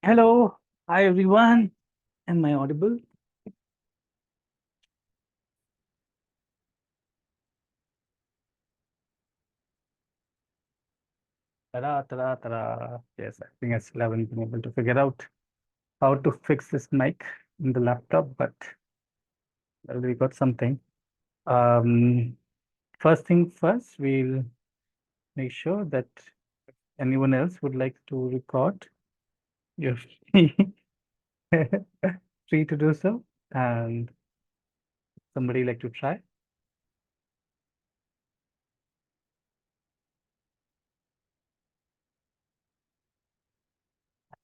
Hello, hi everyone. Am I audible? Ta-da, ta-da, ta-da. Yes, I think I still haven't been able to figure out how to fix this mic in the laptop, but well, we got something. Um, First thing first, we'll make sure that anyone else would like to record, you're free, free to do so. And somebody like to try?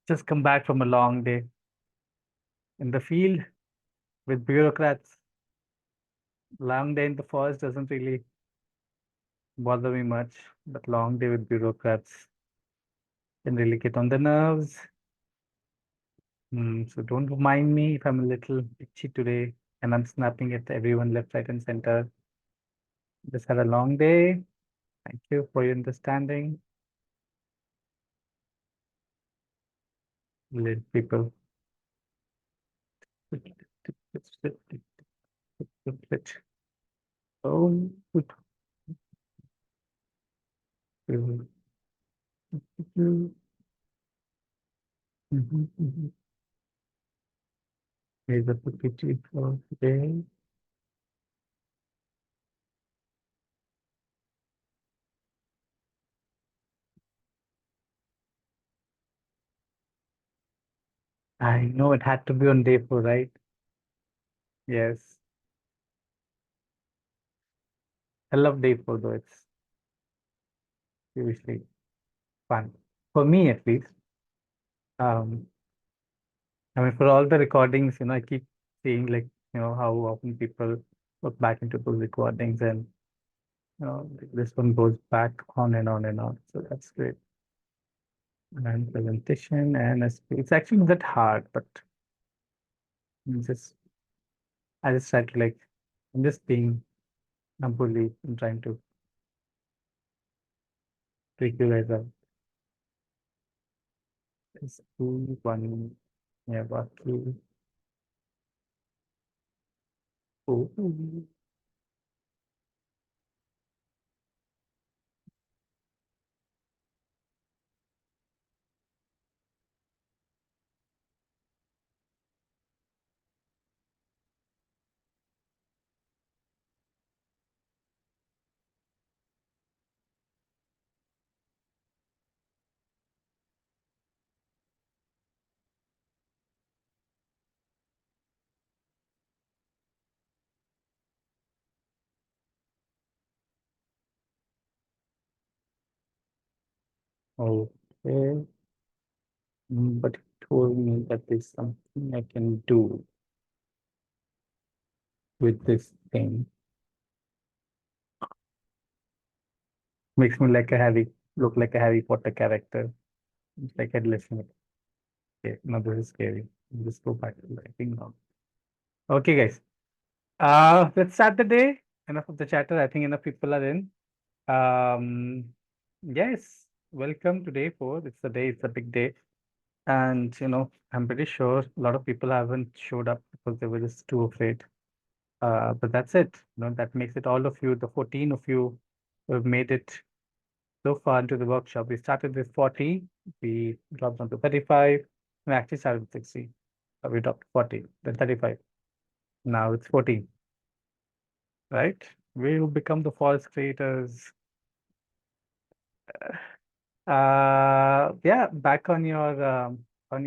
Just come back from a long day in the field with bureaucrats. Long day in the forest doesn't really bother me much, but long day with bureaucrats can really get on the nerves. So don't mind me if I'm a little itchy today and I'm snapping at everyone left, right, and center. Just had a long day. Thank you for your understanding. Little people. Oh, here's a PPT for today. I know it had to be on day 4, right? Yes. I love day 4 though. It's seriously fun. For me at least. Um, I mean, for all the recordings, I keep seeing like, how often people look back into those recordings and, this one goes back on and on and on. So that's great. And presentation and it's actually not that hard, but it's just, I just try to like, I'm just being a bully and trying to trick you guys out. It's 2, 1, yeah, Baki. Oh, okay. But it told me that there's something I can do with this thing. Makes me like look like a Harry Potter character. It's like headless. Okay, no, this is scary. Just go back to writing now. Okay, guys. Let's start the day. Enough of the chatter. I think enough people are in. Yes, welcome to day 4. It's the day, it's a big day. And I'm pretty sure a lot of people haven't showed up because they were just too afraid. But that's it. That makes it all of you, the 14 of you who have made it so far into the workshop. We started with 40, we dropped down to 35. We actually started with 60. We dropped to 40, then 35. Now it's 14, right? We will become the forest creators. Yeah, back on your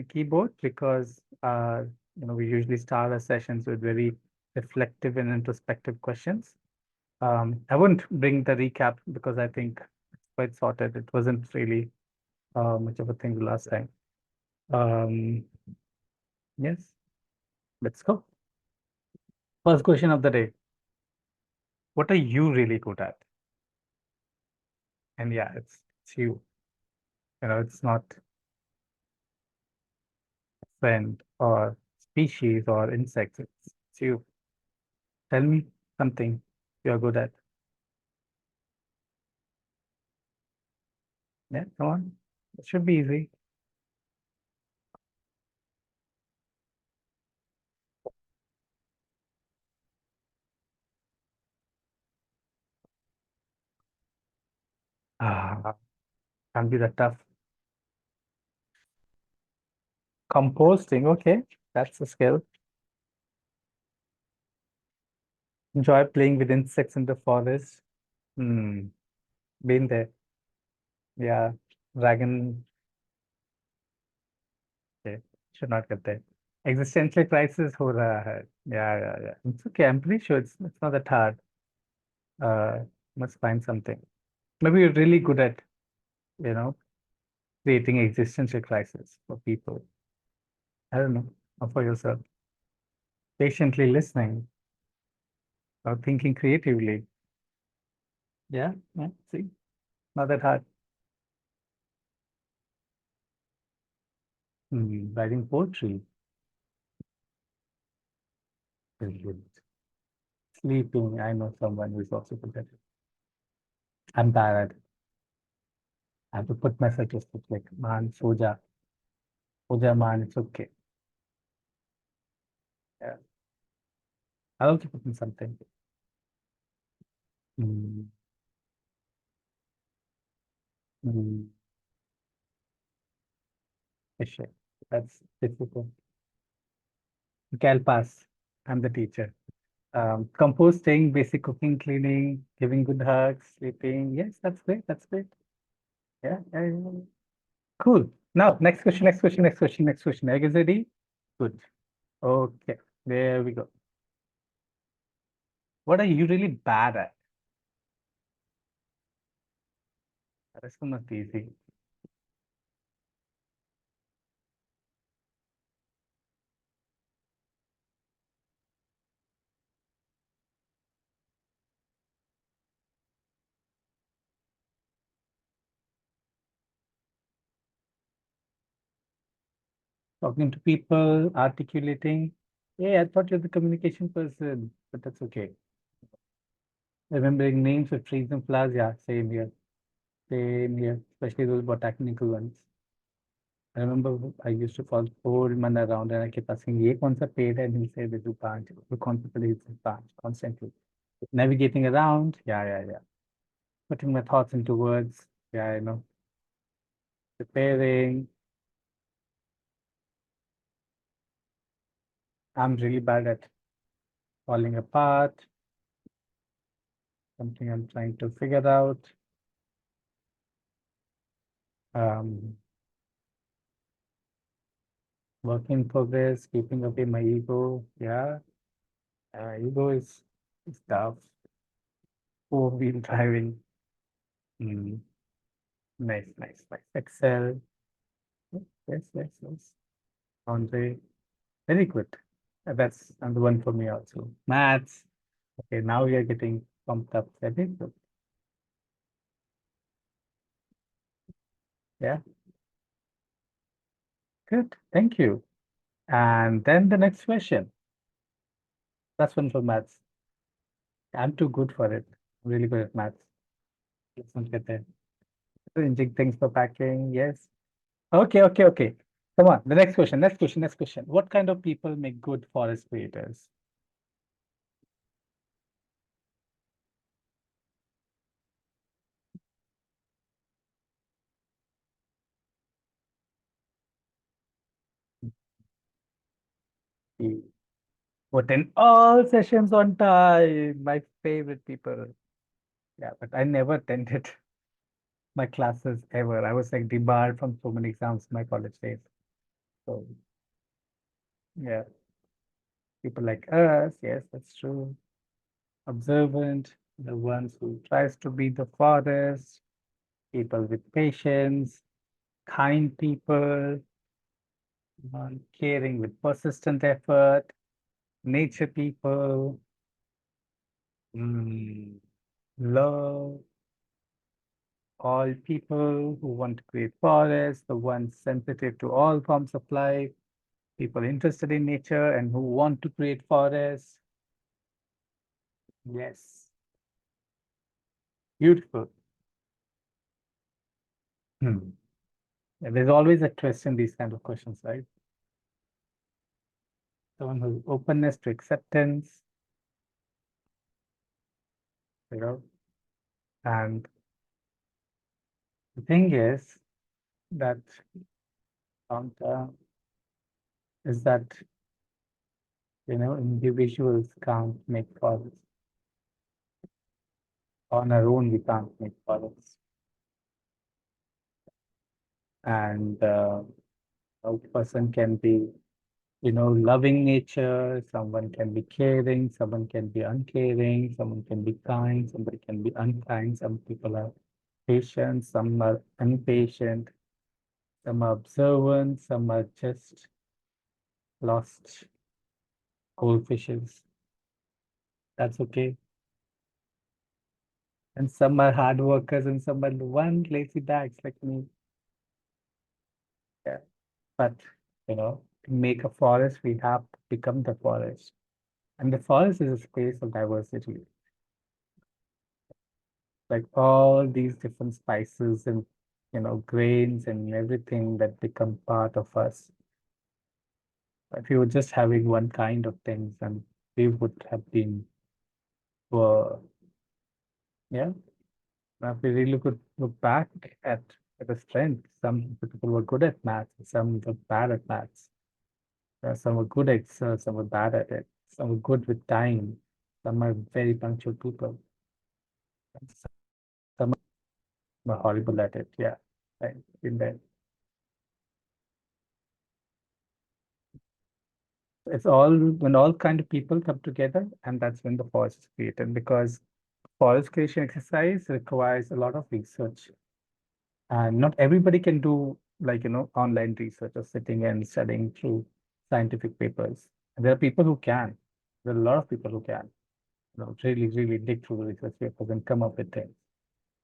keyboard because we usually start our sessions with very reflective and introspective questions. I won't bring the recap because I think it's quite sorted. It wasn't really much of a thing the last time. Um, yes, let's go. First question of the day. What are you really good at? And yeah, it's you. It's not friend or species or insects. It's you. Tell me something you're good at. Yeah, come on. It should be easy. Ah, can't be that tough. Composting, okay. That's a skill. Enjoy playing with insects in the forest. Hmm, been there. Yeah, dragon. Okay, should not get there. Existential crisis हो रहा है. Yeah, yeah, yeah. It's okay. I'm pretty sure it's not that hard. Uh, must find something. Maybe you're really good at, you know, creating existential crisis for people. I don't know. Or for yourself. Patiently listening or thinking creatively. Yeah, yeah. See, not that hard. Writing poetry is good. Sleeping, I know someone who is also good at it. I'm tired. I have to put myself to sleep like, man, soja, man, it's okay. Yeah. I'll also put in something. Mm, mm, shit. That's difficult. Okay, I'll pass. I'm the teacher. Composting, basic cooking, cleaning, giving good hugs, sleeping. Yes, that's great. That's great. Yeah, yeah, yeah, yeah. Cool. Now, next question, next question, next question, next question. Are you guys ready? Good. Okay, there we go. What are you really bad at? This one must be easy. Talking to people, articulating. Yeah, I thought you're the communication person, but that's okay. Remembering names of trees and flowers. Yeah, same here. Same here. Especially those botanical ones. I remember I used to follow old man around and I kept asking, ये कौन सा पेड़ है? And he'll say, "This is branch." "वो कौन सा पेड़ है?" He'll say, "Branch." Constantly. Navigating around. Yeah, yeah, yeah. Putting my thoughts into words. Yeah, Preparing. I'm really bad at falling apart. Something I'm trying to figure out. Um, Work in progress, keeping away my ego. Yeah, ego is tough. Four-wheel driving. Mm, nice, nice, nice. Excel. Yes, yes, yes. Andre. Very good. That's another one for me also. Maths. Okay, now we are getting pumped up. Very good. Yeah, good. Thank you. And then the next question. That's one for maths. I'm too good for it. I'm really good at maths. Let's not get there. Arranging things for packing. Yes. Okay, okay, okay. Come on. The next question. Next question. Next question. What kind of people make good forest creators? You put in all sessions on time. My favorite people. Yeah, but I never attended my classes ever. I was like debarred from so many exams in my college days. So yeah, people like us, yes, that's true. Observant, the ones who tries to be the forest, people with patience, kind people. caring with persistent effort, nature people, mm, love all people who want to create forests, the ones sensitive to all forms of life, people interested in nature and who want to create forests. Yes, beautiful. Hmm. There's always a twist in these kind of questions, right? Someone who's openness to acceptance, you know, and the thing is that uh, is that individuals can't make forests on our own. We can't make forests, and a person can be loving nature, someone can be caring, someone can be uncaring, someone can be kind, somebody can be unkind, some people are patient, some are impatient, some are observant, some are just lost goldfishes. That's okay. And some are hard workers and some are one lazy bags like me. Yeah. But to make a forest, we have to become the forest. And the forest is a space of diversity. Like all these different spices and grains and everything that become part of us. If we were just having one kind of things, then we would have been poor. Yeah. Now, if we really could look back at the strength, some people were good at maths, some were bad at maths. Some were good at some were bad at it. Some were good with time. Some are very punctual people. And some were horrible at it. Yeah. Right. In there. It's all when all kind of people come together, and that's when the forest is created. Because forest creation exercise requires a lot of research, and not everybody can do like online research or sitting and studying through scientific papers. And there are people who can. There are a lot of people who can, really, really dig through the research papers and come up with things.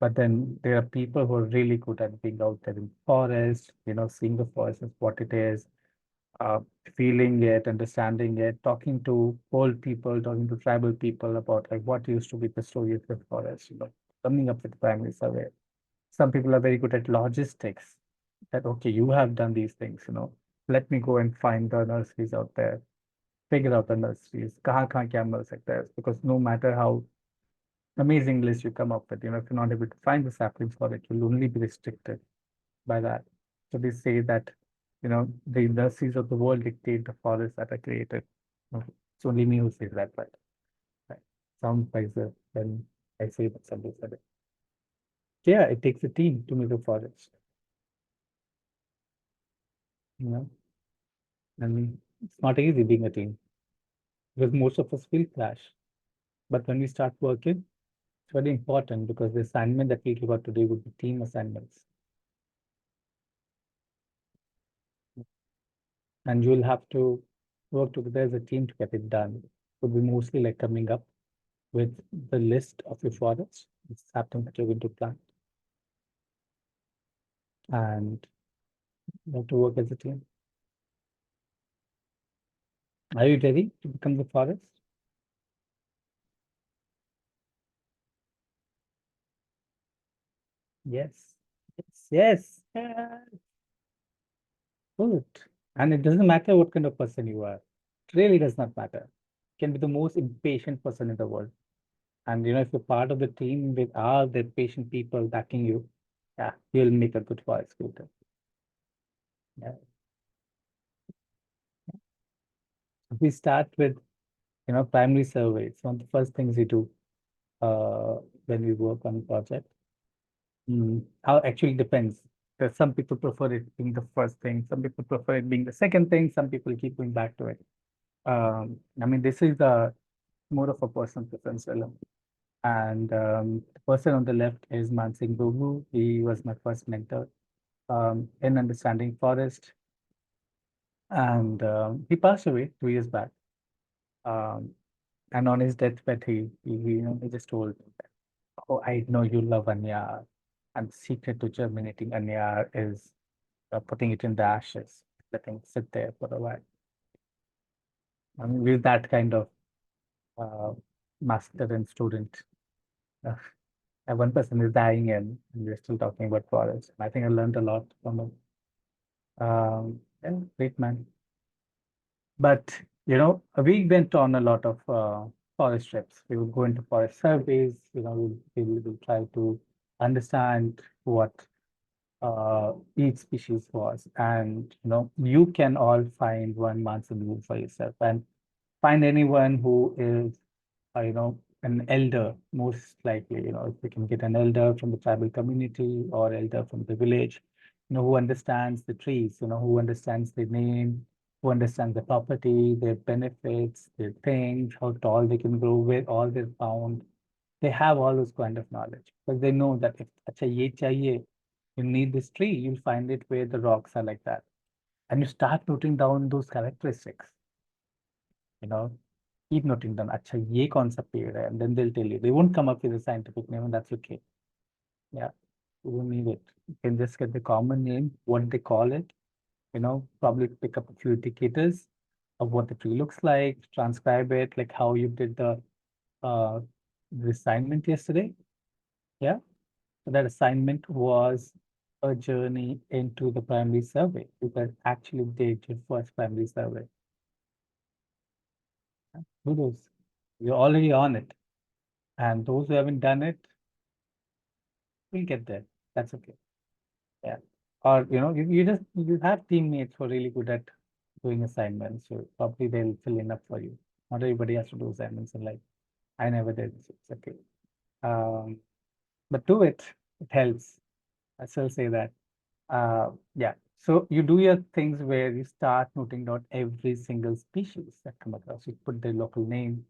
But then there are people who are really good at being out there in forest, seeing the forest as what it is, uh, feeling it, understanding it, talking to old people, talking to tribal people about like what used to be the story of the forest, coming up with primary survey. Some people are very good at logistics. That okay, you have done these things, let me go and find the nurseries out there, figure out the nurseries, kahan kya mil sakta hai. Because no matter how amazing list you come up with, if you're not able to find the saplings for it, you'll only be restricted by that. So they say that, the industries of the world dictate the forests that are created. It's only me who says that, but right. Sounds like when I say that somebody said it. Yeah, it takes a team to make a forest, you know, and it's not easy being a team because most of us will clash. But when we start working, it's very important because the assignment that we got today would be team assignments. And you'll have to work together as a team to get it done. It would be mostly like coming up with the list of your forests, it's something that you're going to plant, and you have to work as a team. Are you ready to become the forest? Yes. Yes. Yes. Yes. Good. And it doesn't matter what kind of person you are. It really does not matter. You can be the most impatient person in the world. And if you're part of the team with all the patient people backing you, yeah, you'll make a good forest creator. Yeah. We start with, primary survey. It's one of the first things we do uh, when we work on a project. How actually depends. There's some people prefer it being the first thing, some people prefer it being the second thing, some people keep going back to it. I mean, this is more of a personal preference, Willem. And the person on the left is Mansingh Gogu. He was my first mentor in understanding forest. And he passed away 2 years back. Um, and on his deathbed, he just told me that, "Oh, I know you love Anyar, and the secret to germinating Anyar is putting it in the ashes, letting it sit there for a while." I mean, we're that kind of uh, master and student. Uh, and one person is dying, and we're still talking about forest. I think I learned a lot from him. And great man. But we went on a lot of forest trips. We would go into forest surveys. We'll try to understand what each species was, and you can all find one Mansa for yourself, and find anyone who is an elder, most likely. If we can get an elder from the tribal community or elder from the village, who understands the trees, who understands the name, who understands the property, their benefits, their things, how tall they can grow, where all they're found. They have all those kind of knowledge because they know that if acha ye chahiye, you need this tree, you'll find it where the rocks are like that. And you start noting down those characteristics, you know, keep noting down, acha ye kaun sa ped hai, and then they'll tell you. They won't come up with a scientific name, and that's okay. Yeah, you don't need it. You can just get the common name, what they call it, probably pick up a few indicators of what the tree looks like, transcribe it, like how you did uh the assignment yesterday. Yeah. So that assignment was a journey into the primary survey. You guys actually did your first primary survey. Kudos. You're already on it. And those who haven't done it will get there. That's okay. Yeah. Or you have teammates who are really good at doing assignments. So probably they'll fill in up for you. Not everybody has to do assignments in life. I never did. So it's okay. But do it. It helps. I still say that. Yeah. So you do your things where you start noting down every single species that come across. You put the local name.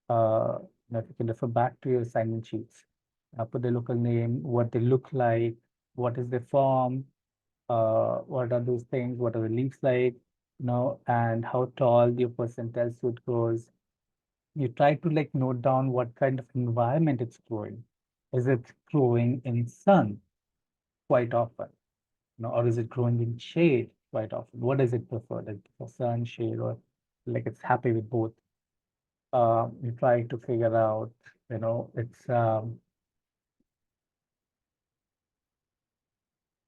If you can refer back to your assignment sheets, put the local name, what they look like, what is their form, what are those things, what are the leaves like, and how tall your percentile suit grows. You try to like note down what kind of environment it's growing. Is it growing in sun quite often? Or is it growing in shade quite often? What does it prefer? Like for sun, shade, or like it's happy with both? You try to figure out, it's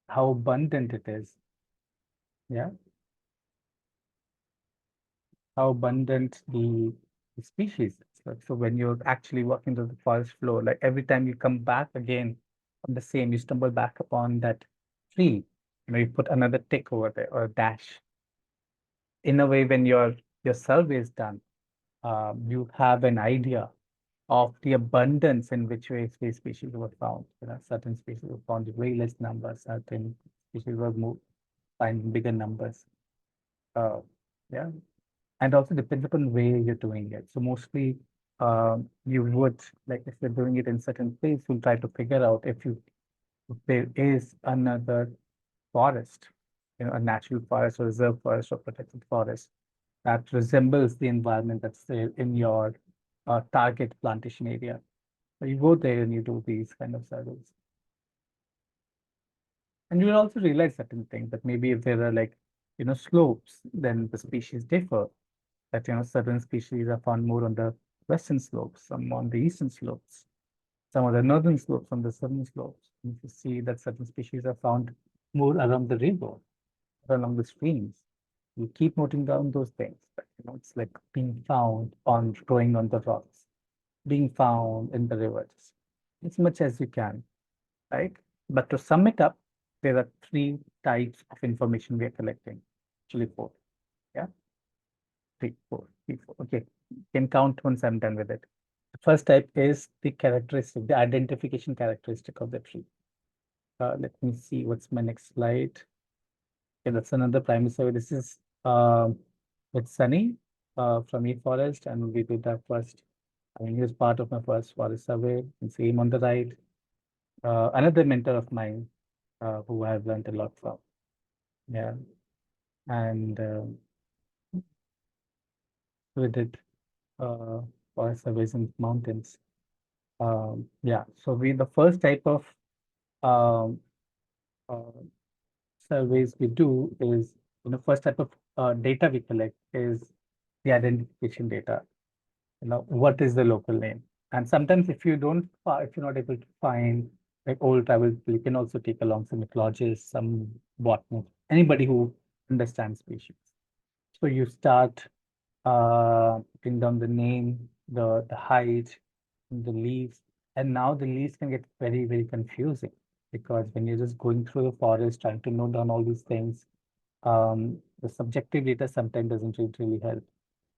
how abundant it is. Yeah, how abundant the species is. Like, so when you're actually walking through the forest floor, like every time you come back again on the same, you stumble back upon that tree. You put another tick over there or a dash. In a way, when your survey is done, you have an idea of the abundance in which way species were found. Certain species were found in way less numbers, certain species were more find in bigger numbers. Uh, yeah, and also depends upon where you're doing it. So mostly, you would like if you're doing it in certain place, you'll try to figure out if there is another forest, a natural forest or reserve forest or protected forest that resembles the environment that's there in your target plantation area. So you go there and you do these kind of surveys. And you will also realize certain things that maybe if there are like, slopes, then the species differ. That, certain species are found more on the western slopes, some on the eastern slopes, some on the northern slopes, on the southern slopes. And you see that certain species are found more around the river, along the streams. You keep noting down those things. But, it's like being found on growing on the rocks, being found in the rivers, as much as you can, right? But to sum it up, there are three types of information we are collecting. Actually, four. Yeah, three, four, three, four. Okay, you can count once I'm done with it. The first type is the characteristic, the identification characteristic of the tree. Let me see what's my next slide. Okay, that's another primary survey. This is with Sunny from eForest, and we did that first. I mean, he was part of my first forest survey. You can see him on the right. Another mentor of mine who I've learned a lot from. Yeah. And we did forest surveys in mountains. Yeah, so the first type of um, uh, surveys we do is, first type of data we collect is the identification data. What is the local name? And sometimes if you're not able to find like old tribal people, you can also take along some ecologists, some botanists, anybody who understands species. So you start putting down the name, the height, the leaves, and now the leaves can get very, very confusing because when you're just going through the forest trying to note down all these things, the subjective data sometimes doesn't really help.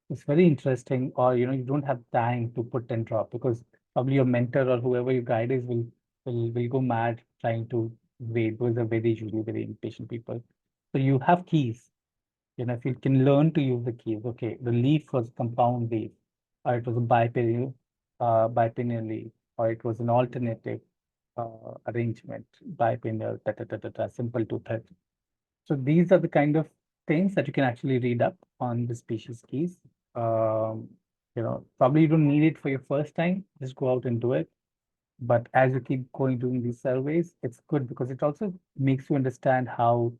It's very interesting, or you don't have time to put and drop because probably your mentor or whoever your guide is will go mad trying to wait because they're very usually very impatient people. So you have keys. If you can learn to use the keys, okay, the leaf was compound leaf, or it was a bipinnate leaf, or it was an alternative arrangement, bipinnate, simple to third. So these are the kind of things that you can actually read up on the species keys. Um, probably you don't need it for your first time. Just go out and do it. But as you keep going doing these surveys, it's good because it also makes you understand how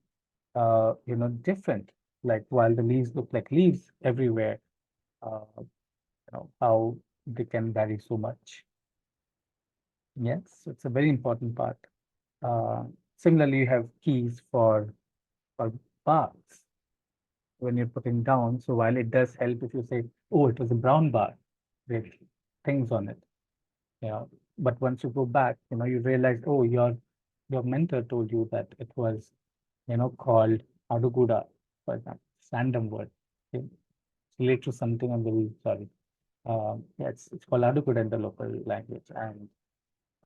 different. Like while the leaves look like leaves everywhere, how they can vary so much. Yes, it's a very important part. Uh, Similarly, you have keys for barks when you're putting down. So while it does help if you say, oh, it was a brown bark with things on it. Yeah. But once you go back, you realize, oh, your mentor told you that it was, called Aduguda, for example, it's random word. Okay. It's related to something I'm very sorry. Yeah, it's called Aduguda in the local language. And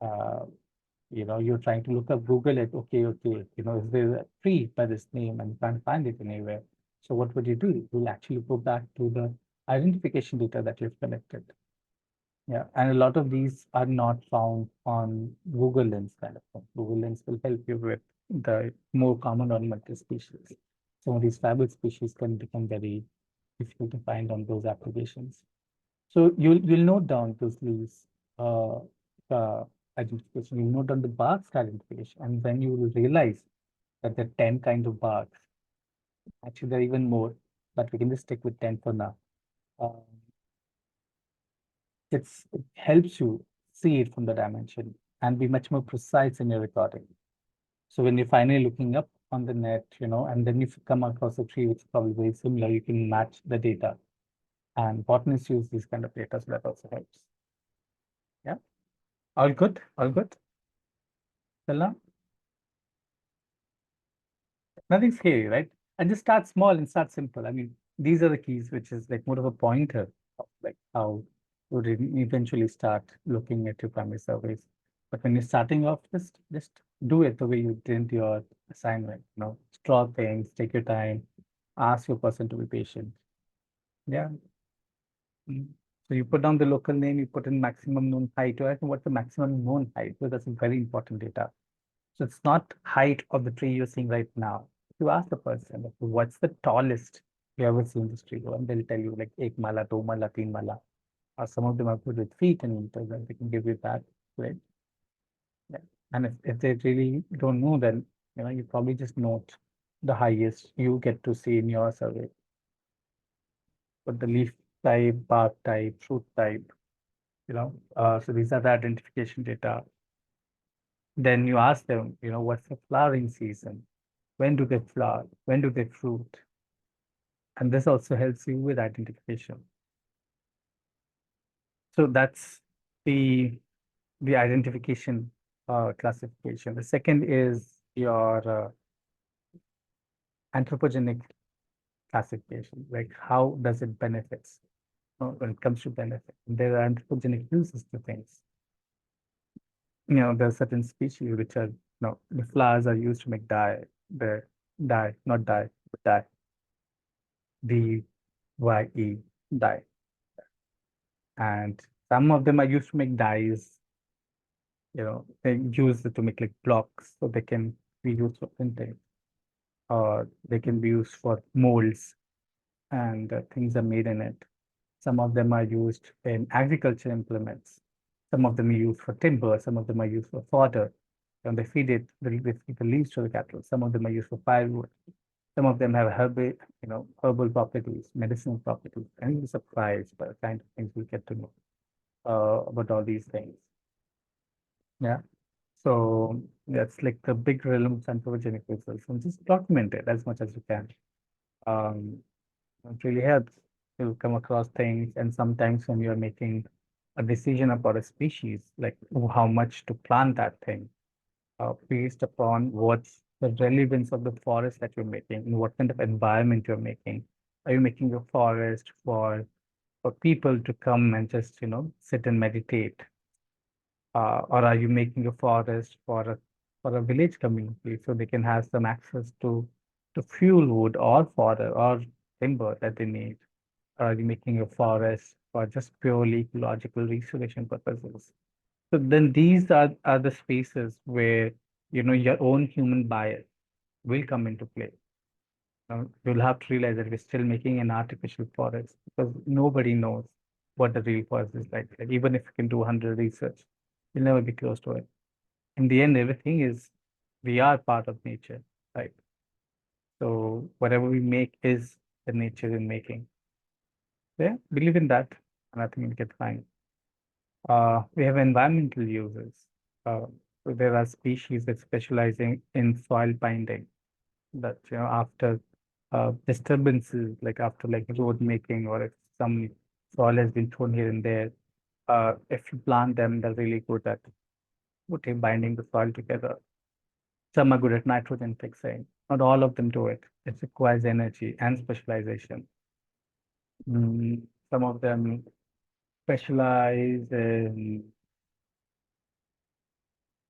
uh, you're trying to look up, Google it, okay, is there a tree by this name and you can't find it anywhere. So what would you do? You'll actually go back to the identification data that you've collected. Yeah, and a lot of these are not found on Google Lens kind of thing. Google Lens will help you with the more common ornamental species. Some of these tribal species can become very difficult to find on those applications. So you'll note down those leaves uh, identification. You'll note down the barks identification, and then you will realize that there are 10 kinds of barks. Actually, there are even more, but we can just stick with 10 for now. Um, it helps you see it from the dimension and be much more precise in your recording. So when you're finally looking up on the net, and then if you come across a tree which is probably very similar, you can match the data. And botanists use these kind of data, so that also helps. Yeah. All good? All good? Stella? Nothing scary, right? And just start small and start simple. I mean, these are the keys, which is like more of a pointer of like how you would eventually start looking at your primary surveys. But when you're starting off, just do it the way you did your assignment. Draw things, take your time, ask your person to be patient. Yeah. Mm. So you put down the local name, you put in maximum known height. Or I think what's the maximum known height? Because that's a very important data. So it's not height of the tree you're seeing right now. If you ask the person, like, what's the tallest you ever seen this tree go? And they'll tell you like ek mala, do mala, teen mala. Or some of them are good with feet and meters, and they can give you that. Right? Yeah. And if they really don't know, then you probably just note the highest you get to see in your survey. But the leaf type, bark type, fruit type, so these are the identification data. Then you ask them, what's the flowering season? When do they flower? When do they fruit? And this also helps you with identification. So that's the identification classification. The second is your anthropogenic classification, like how does it benefits when it comes to benefit. There are anthropogenic uses to things. There are certain species which are, the flowers are used to make dye, the dye, not dye, but dye, DYE, dye. And some of them are used to make dyes, they use it to make like blocks so they can be used for printing or they can be used for molds and things are made in it. Some of them are used in agriculture implements. Some of them are used for timber. Some of them are used for fodder. And they feed it, they feed the leaves to the cattle. Some of them are used for firewood. Some of them have herbal properties, medicinal properties. And you'll be surprised by the kind of things we get to know about all these things. Yeah. So that's like the big realm of anthropogenic research. And just document it as much as you can. Um, it really helps. You'll come across things, and sometimes when you're making a decision about a species, like how much to plant that thing, based upon what's the relevance of the forest that you're making, and what kind of environment you're making. Are you making a forest for people to come and just, sit and meditate? Or are you making a forest for a village community so they can have some access to fuel wood or fodder or timber that they need? Or are you making a forest for just purely ecological restoration purposes? So then these are the spaces where your own human bias will come into play. You'll have to realize that we're still making an artificial forest because nobody knows what the real forest is like. Like even if you can do 100 research, you'll never be close to it. In the end, everything is we are part of nature, right? So whatever we make is the nature in making. So yeah, believe in that, and I think we'll get fine. We have environmental uses. Uh, so there are species that specializing in soil binding that, after disturbances, like after like road making or if some soil has been thrown here and there, if you plant them, they're really good at putting binding the soil together. Some are good at nitrogen fixing. Not all of them do it. It requires energy and specialization. Some of them specialize in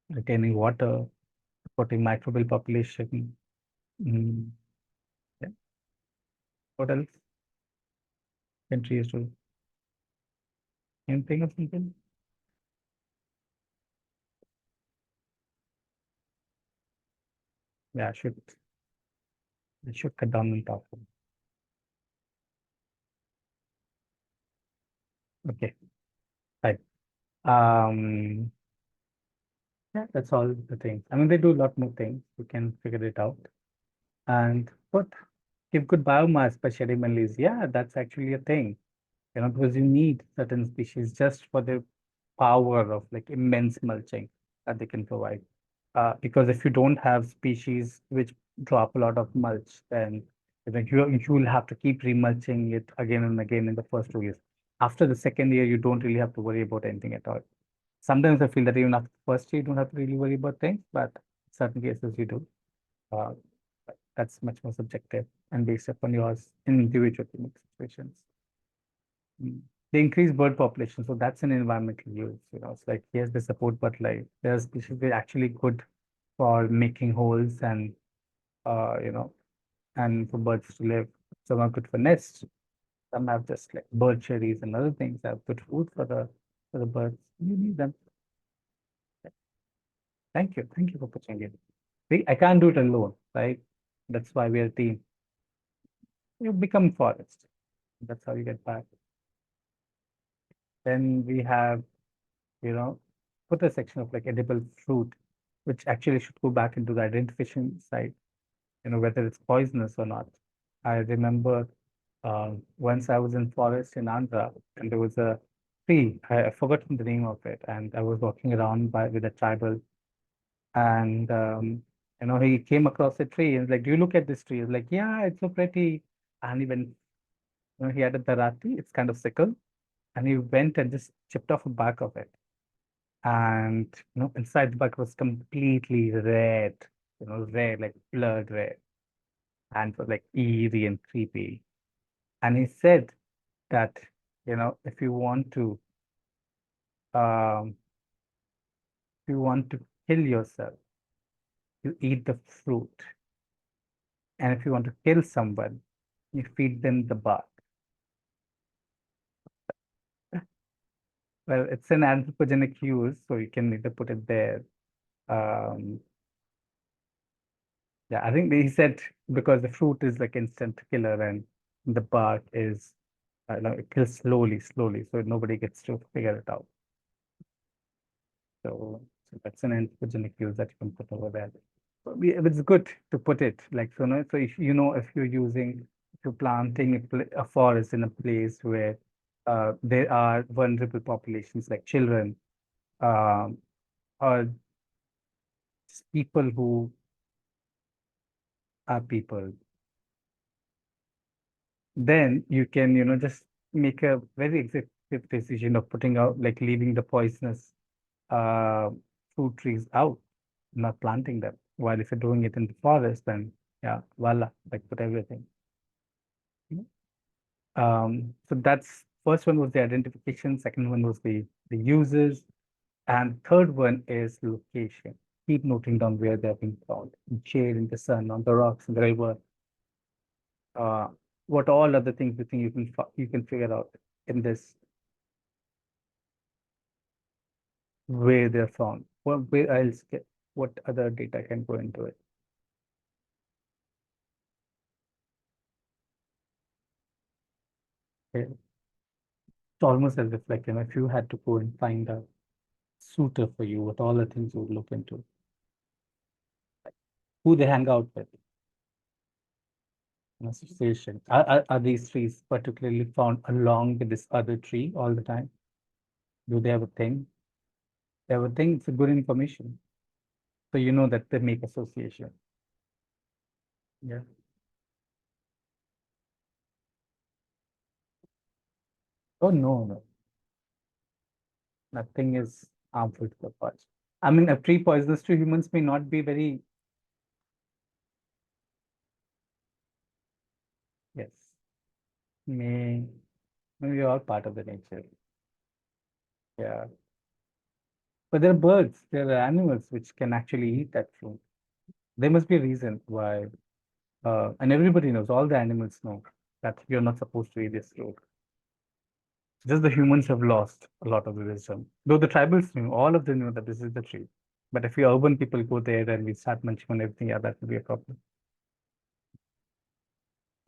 retaining water, supporting microbial population. Mm, yeah. What else? Country is to anything or something? Yeah, I should cut down on talk. Okay, right. Um, yeah, that's all the things. I mean, they do a lot more things. We can figure it out. And what give good biomass by shedding leaves? Yeah, that's actually a thing. Because you need certain species just for the power of like immense mulching that they can provide. Because if you don't have species which drop a lot of mulch, then you will have to keep remulching it again and again in the first 2 years. After the second year, you don't really have to worry about anything at all. Sometimes I feel that even after the first year, you don't have to really worry about things, but in certain cases you do. Uh, but that's much more subjective and based upon your individual unique situations. Mm. They increase bird population, so that's an environmental use. It's like yes, they support, but like there's species that are actually good for making holes and uh, you know, and for birds to live. Some are good for nests. Some have just like bird cherries and other things that have good food for the birds. You need them. Thank you for pushing it. See, I can't do it alone, right? That's why we're a team. You become forest. That's how you get back. Then we have, you know, put a section of like edible fruit, which actually should go back into the identification side, whether it's poisonous or not. I remember once I was in forest in Andhra, and there was a tree. I forgotten the name of it, and I was walking around with a tribal, and he came across a tree and was like, "Do you look at this tree?" I was like, "Yeah, it's so pretty." And even he had a darati, it's kind of sickle, and he went and just chipped off a bark of it, and inside the bark was completely red, red like blood red, and was like eerie and creepy. And he said that, if you want to, um, if you want to kill yourself, you eat the fruit. And if you want to kill someone, you feed them the bark. Well, it's an anthropogenic use, so you can either put it there. Um, yeah, I think he said because the fruit is like instant killer and the bark is No, it kills slowly, slowly, so nobody gets to figure it out. So that's an anthropogenic use that you can put over there. It's good to put it like so. No, so if you're using, if you're planting a forest in a place where there are vulnerable populations like children, um, or people who are people, then you can just make a very executive decision of putting out, like leaving the poisonous uh, fruit trees out, not planting them. While if you're doing it in the forest, then yeah, voila, like put everything. So that's first one was the identification, second one was the uses, and third one is location. Keep noting down where they're being found, in shade, in the sun, on the rocks, in the river. Uh, what all other things you think you can figure out in this where they're found? Where else what other data can go into it? Okay. It's almost as if like if you had to go and find a suitor for you, what all the things you would look into, who they hang out with, an association. Are these trees particularly found along with this other tree all the time? Do they have a thing? They have a thing, it's a good information. So you know that they make association. Yeah. Oh no, no. Nothing is harmful to the forest. I mean, a tree poisonous to humans may not be very, yes, may maybe all part of the nature. Yeah. But there are birds, there are animals which can actually eat that fruit. There must be a reason why, and everybody knows, all the animals know that you're not supposed to eat this fruit. Just the humans have lost a lot of the wisdom. Though the tribals knew, all of them knew that this is the tree. But if we urban people go there and we start munching on everything, yeah, that will be a problem.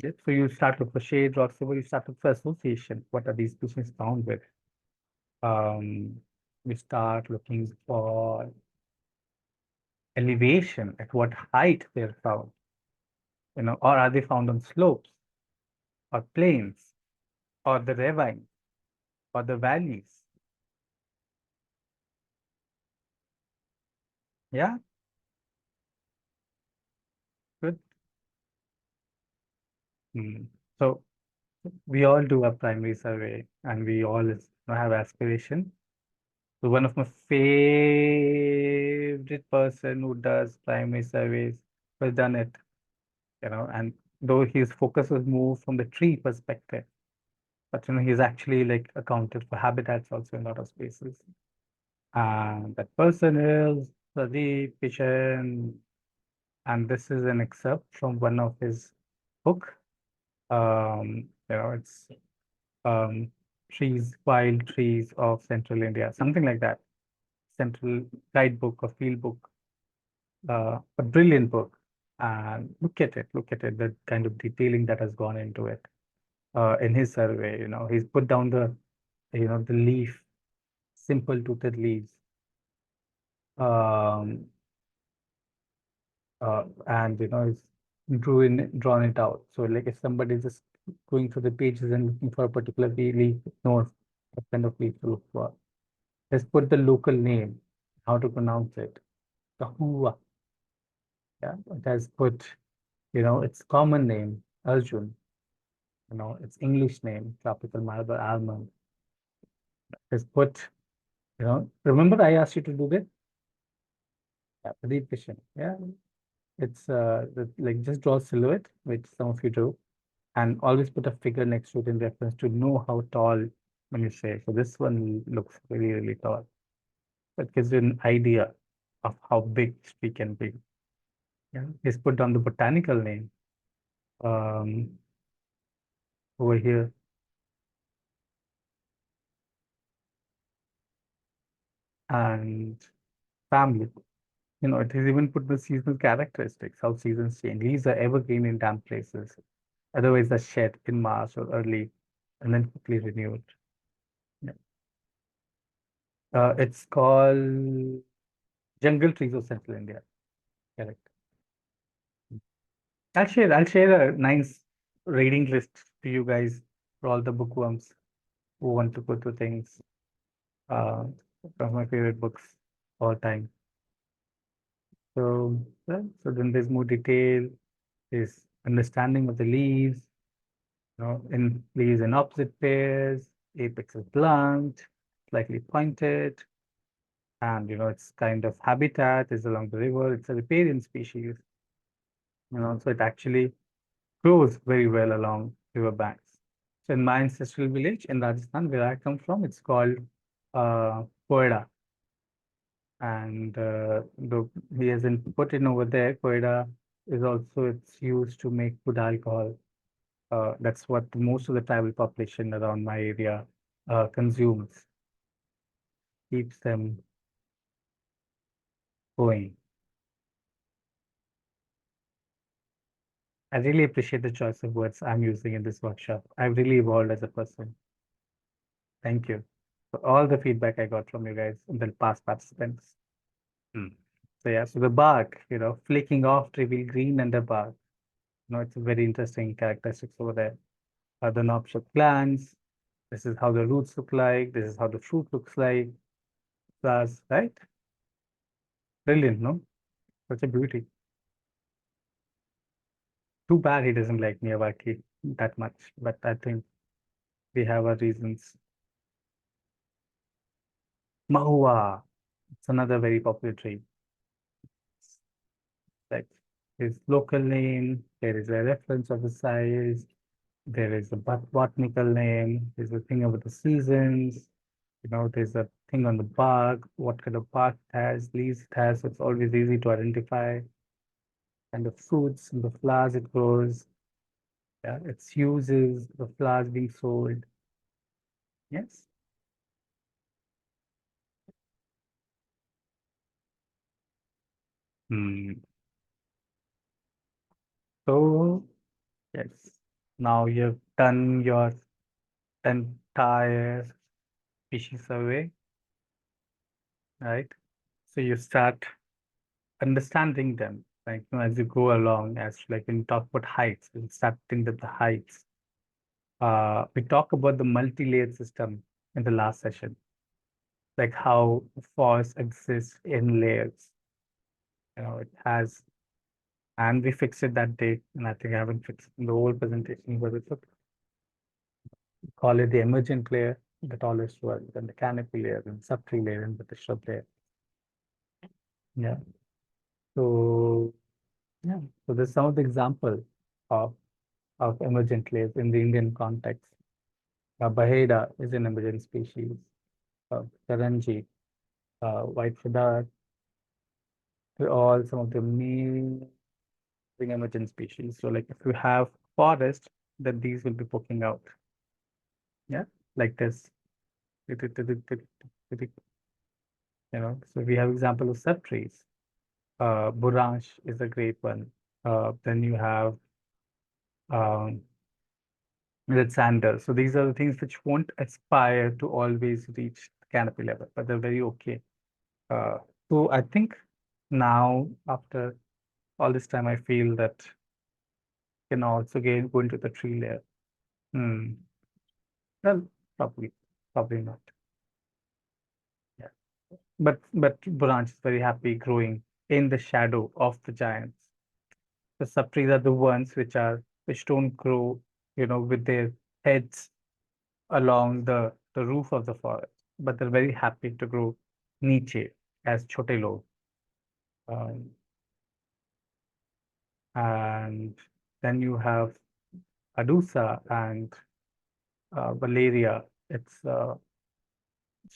Yeah. So you start with for shade, rocks, so you start with for association. What are these species found with? We start looking for elevation, at what height they're found, or are they found on slopes or plains or the ravine or the valleys? Yeah, good. Hmm. So we all do a primary survey and we all have aspiration. So one of my favorite person who does primary surveys has done it, and though his focus was moved from the tree perspective, but he's actually like accounted for habitats also in a lot of spaces. And that person is Pradeep Kishan, and this is an excerpt from one of his book. It's um, trees, wild trees of Central India, something like that. Central guidebook or field book, a brilliant book. And look at it, the kind of detailing that has gone into it. In his survey, he's put down the leaf, simple toothed leaves. Um, and it's drawn it out. So like if somebody is just going through the pages and looking for a particular leaf, knows what kind of leaf to look for. Just put the local name, how to pronounce it. Kahua. Yeah, it has put, its common name, Arjun. Its English name, tropical marble almond. Has put, remember I asked you to do this? Yeah, Pradeep Kishan. Yeah, it's like just draw a silhouette, which some of you do, and always put a figure next to it in reference to know how tall when you say. So this one looks really, really tall. That gives you an idea of how big this tree can be. Yeah. He's put down the botanical name um, over here. And family. It has even put the seasonal characteristics, how seasons change. Leaves are evergreen in damp places. Otherwise, they're shed in March or early and then quickly renewed. Yeah. It's called Jungle Trees of Central India. Correct. I'll share a nice reading list to you guys for all the bookworms who want to go through things. Uh, Some of my favorite books all time. So, yeah, so then there's more detail. There's understanding of the leaves. In leaves in opposite pairs. Apex is blunt, slightly pointed, and its kind of habitat is along the river. It's a riparian species. So it actually grows very well along river banks. So in my ancestral village in Rajasthan, where I come from, it's called Koida. And he hasn't put in over there. Koida is also it's used to make food alcohol. That's what most of the tribal population around my area consumes. Keeps them going. I really appreciate the choice of words I'm using in this workshop. I've really evolved as a person. Thank you for all the feedback I got from you guys and the past participants. So yeah, so the bark, flicking off to reveal green underbark. It's a very interesting characteristics over there. The knobs of plants. This is how the roots look like. This is how the fruit looks like. Flowers, right? Brilliant, no? Such a beauty. Too bad he doesn't like Miyawaki that much, but I think we have our reasons. Mahua. It's another very popular tree. Like his local name, there is a reference of the size, there is a botanical name, there's a thing about the seasons, there's a thing on the bark, what kind of bark it has, leaves it has, so it's always easy to identify, and the fruits and the flowers it grows, yeah, its uses, the flowers being sold. Yes. Hmm. So, yes, now you've done your entire species survey, right? So you start understanding them, like as you go along, as like when you talk about heights, we start thinking that the heights. We talk about the multi-layered system in the last session, like how forest exists in layers. It has, and we fixed it that day, and I think I haven't fixed it in the whole presentation, but it's okay. We call it the emergent layer, the tallest one, then the canopy layer, then subtree layer, and the shrub layer. Yeah. So yeah. So there's some of the example of emergent layers in the Indian context. Baheda is an emergent species. Karanji, white fedar, they're all some of the main emergent species. So like if you have forest, then these will be poking out. Yeah, like this. So we have example of subtrees. Buranch is a great one. Then you have um, with sandal. So these are the things which won't aspire to always reach the canopy level, but they're very okay. Uh, so I think now after all this time, I feel that can also go into the tree layer. Hmm. Well, probably not. Yeah. But branch is very happy growing in the shadow of the giants. The subtrees are the ones which don't grow, with their heads along the roof of the forest, but they're very happy to grow niche as chote log. Um, and then you have Adusa and Valeria. So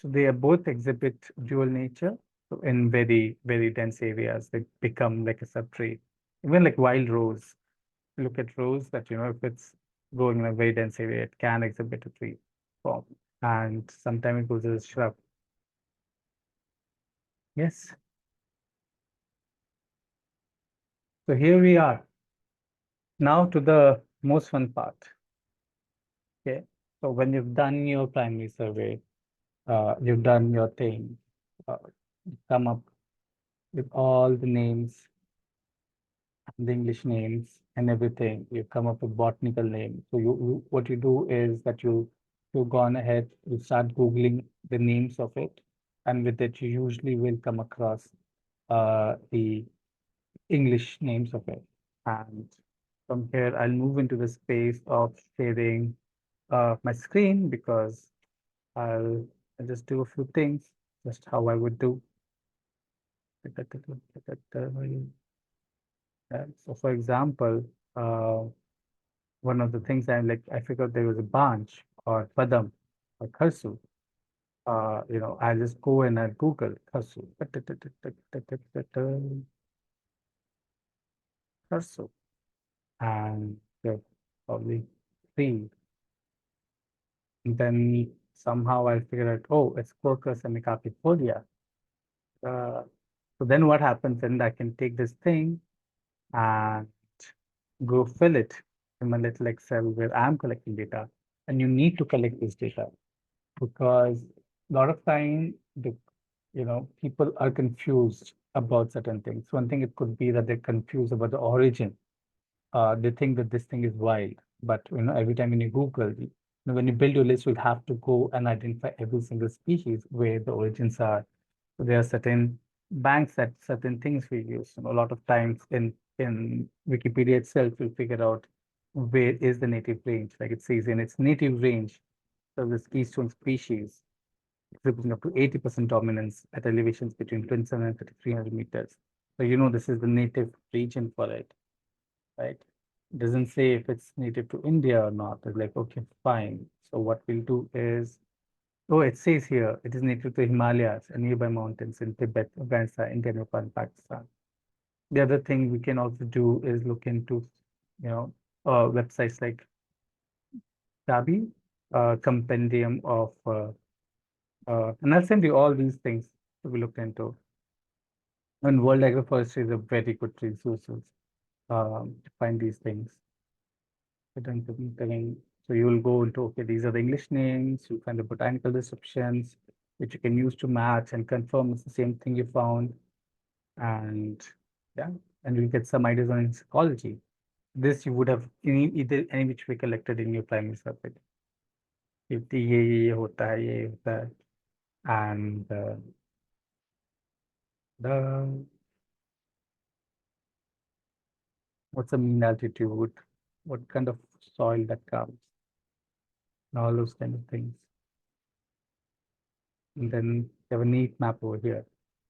they are both exhibit dual nature. So in very, very dense areas, they become like a subtree. Even like wild rose. Look at rose that, if it's growing in a very dense area, it can exhibit a tree form. And sometimes it goes as a shrub. Yes. So here we are. Now to the most fun part. Okay. So when you've done your primary survey, you've done your thing, you come up with all the names, the English names and everything. You come up with botanical names. So what you do is that you've gone ahead, you start Googling the names of it, and with it you usually will come across the English names of it. And from here, I'll move into the space of sharing my screen because I'll just do a few things, just how I would do. So for example, one of the things I figured there was a branch or padam or kharsu. I just go and I Google kharsu, kharsu, and probably three. And then somehow I figure out, oh, it's Quercus amicapifolia. Uh, so then what happens? And I can take this thing and go fill it in my little Excel where I'm collecting data. And you need to collect this data because a lot of time people are confused about certain things. One thing it could be that they're confused about the origin. They think that this thing is wild, but every time when you Google, when you build your list, you'll have to go and identify every single species where the origins are. So there are certain banks that certain things we use. A lot of times in Wikipedia itself, you'll figure out where is the native range. Like it says in its native range, so this keystone species exhibiting up to 80% dominance at elevations between 27 and 3,300 meters. So this is the native region for it, right? It doesn't say if it's native to India or not. It's like, okay, fine. So what we'll do is, oh, it says here, it is native to Himalayas and nearby mountains in Tibet, Afghanistan, India, Nepal, and Pakistan. The other thing we can also do is look into, websites like Tabi, compendium of, and I'll send you all these things to be looked into. And World Agroforestry is a very good resources to find these things. So you will go into, okay, these are the English names, you find the botanical descriptions, which you can use to match and confirm it's the same thing you found. And yeah, and you'll get some ideas on ecology. This you would have either any which way collected in your primary survey. ये होता है, ये होता है. And the what's the mean altitude, what kind of soil that comes, and all those kind of things. And then you have a neat map over here.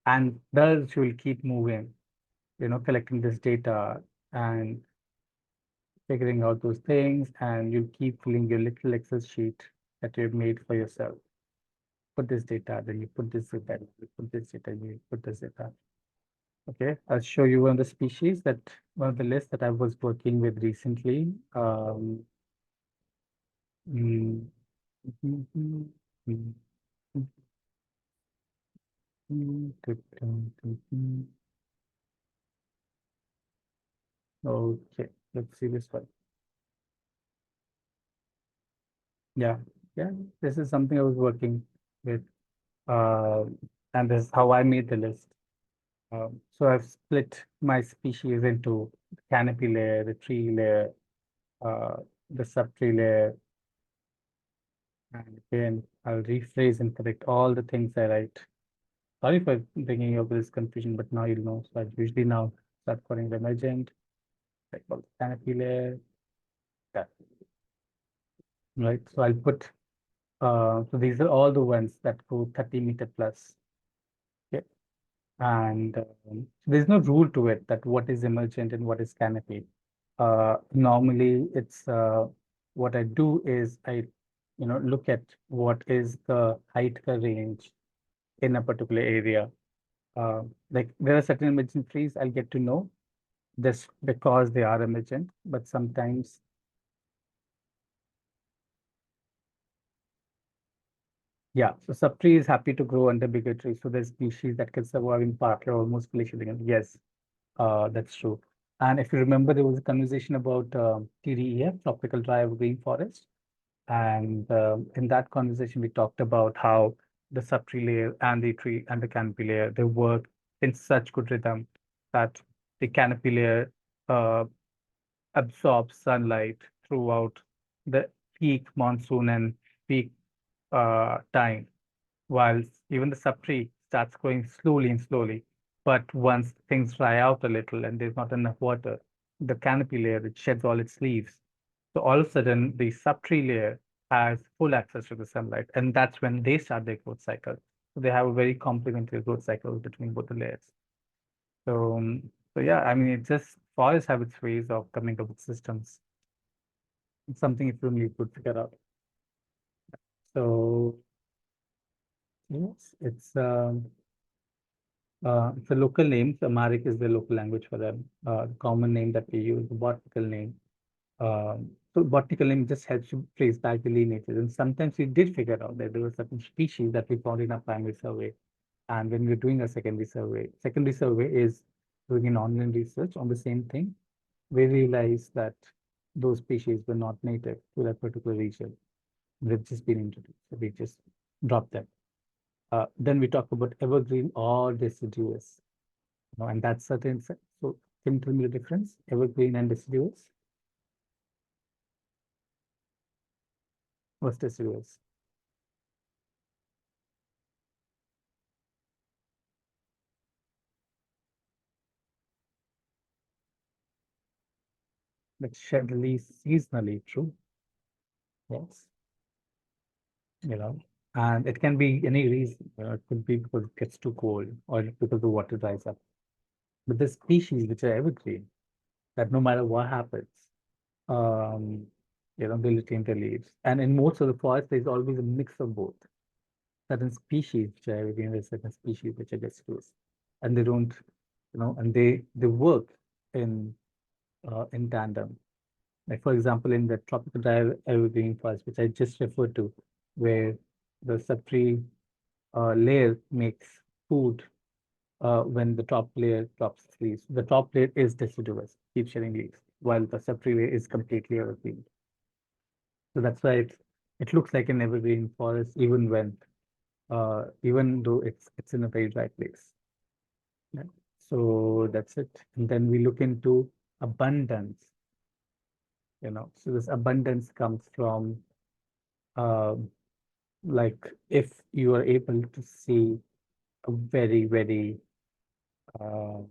And thus you will keep moving, collecting this data and figuring out those things, and you'll keep filling your little Excel sheet that you've made for yourself. Put this data, then you put this data, you put this data, you put this data. Okay, I'll show you one of the species one of the lists that I was working with recently. Mm, mm, mm, mm, mm, Okay, let's see this one. Yeah, yeah, this is something I was working with, uh, and this is how I made the list. So I've split my species into the canopy layer, the tree layer, uh, the subtree layer, and again, I'll rephrase and correct all the things I write. Sorry for bringing you up with this confusion, but now you'll know. So I usually now start calling the emergent, I call the canopy layer, that, right? So I'll put, so these are all the ones that go 30-meter plus. Okay. And there's no rule to it that what is emergent and what is canopy. Normally, it's what I do is I, look at what is the height range in a particular area. Like there are certain emergent trees I'll get to know just because they are emergent, but sometimes, yeah. So subtree is happy to grow under bigger trees. So there's species that can survive in park or almost glacial. Yes, that's true. And if you remember, there was a conversation about TDEF, tropical dry evergreen forest. And in that conversation, we talked about how the subtree layer and the tree and the canopy layer, they work in such good rhythm that the canopy layer uh, absorbs sunlight throughout the peak monsoon and peak time, whilst even the subtree starts growing slowly and slowly. But once things dry out a little and there's not enough water, the canopy layer, it sheds all its leaves. So all of a sudden, the subtree layer has full access to the sunlight, and that's when they start their growth cycle. So they have a very complementary growth cycle between both the layers. So, so yeah, I mean, it just forests have its ways of coming up with systems. It's something if only you could figure out. So yes, it's a local name. So Amharic is the local language for them. The common name that we use, the botanical name. So botanical name just helps you trace back the lineages. And sometimes we did figure out that there were certain species that we found in our primary survey. And when we're doing a secondary survey is doing an online research on the same thing. We realized that those species were not native to that particular region. They've just been introduced. So we just dropped them. Then we talk about evergreen or deciduous. And that's certain. So can you tell me the difference? Evergreen and deciduous? What's deciduous? Like shed leaves seasonally, true. Yes. And it can be any reason. It could be because it gets too cold or because the water dries up. But the species which are evergreen, that no matter what happens, um, they retain their leaves. And in most of the forests, there's always a mix of both. Certain species which are evergreen, there's certain species which are deciduous, and they don't, and they work in tandem. Like for example, in the tropical dry evergreen forest, which I just referred to, where the subtree layer makes food when the top layer drops its leaves. The top layer is deciduous, keeps shedding leaves, while the subtree layer is completely evergreen. So that's why it looks like an evergreen forest, even though it's in a very dry place. Yeah. So that's it. And then we look into abundance. So this abundance comes from uh, like if you are able to see a uh,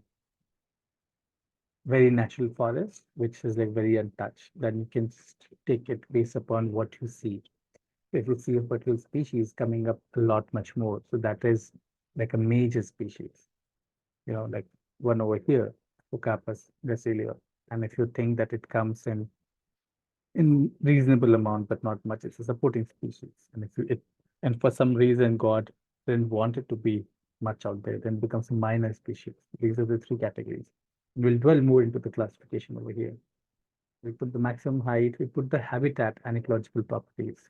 very natural forest, which is like very untouched, then you can take it based upon what you see. If you see a particular species coming up a lot much more, so that is like a major species, like one over here, Phocampus gracilia. And if you think that it comes in reasonable amount, but not much. It's a supporting species. And if you it and for some reason God didn't want it to be much out there, then it becomes a minor species. These are the three categories. We'll dwell more into the classification over here. We put the maximum height, we put the habitat and ecological properties.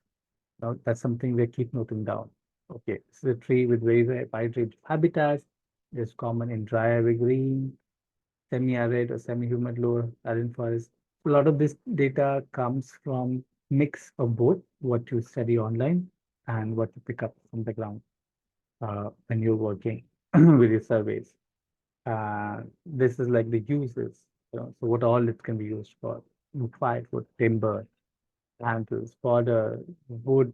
Now that's something we keep noting down. Okay, so the tree with very wide range of habitats is common in dry evergreen, semi-arid or semi-humid lower arid forest. A lot of this data comes from mix of both what you study online and what you pick up from the ground when you're working with your surveys. This is like the uses. So what all it can be used for: firewood, timber, handles, fodder, wood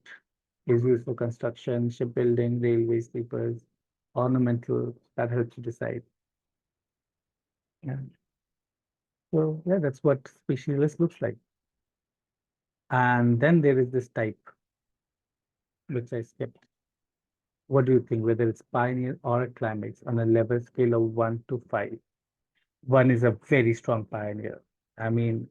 is used for construction, shipbuilding, railway sleepers, ornamental. That helps you decide. Yeah. So yeah, that's what species list looks like. And then there is this type, which I skipped. What do you think, whether it's pioneer or a climax on a level scale of 1 to 5? One is a very strong pioneer. I mean,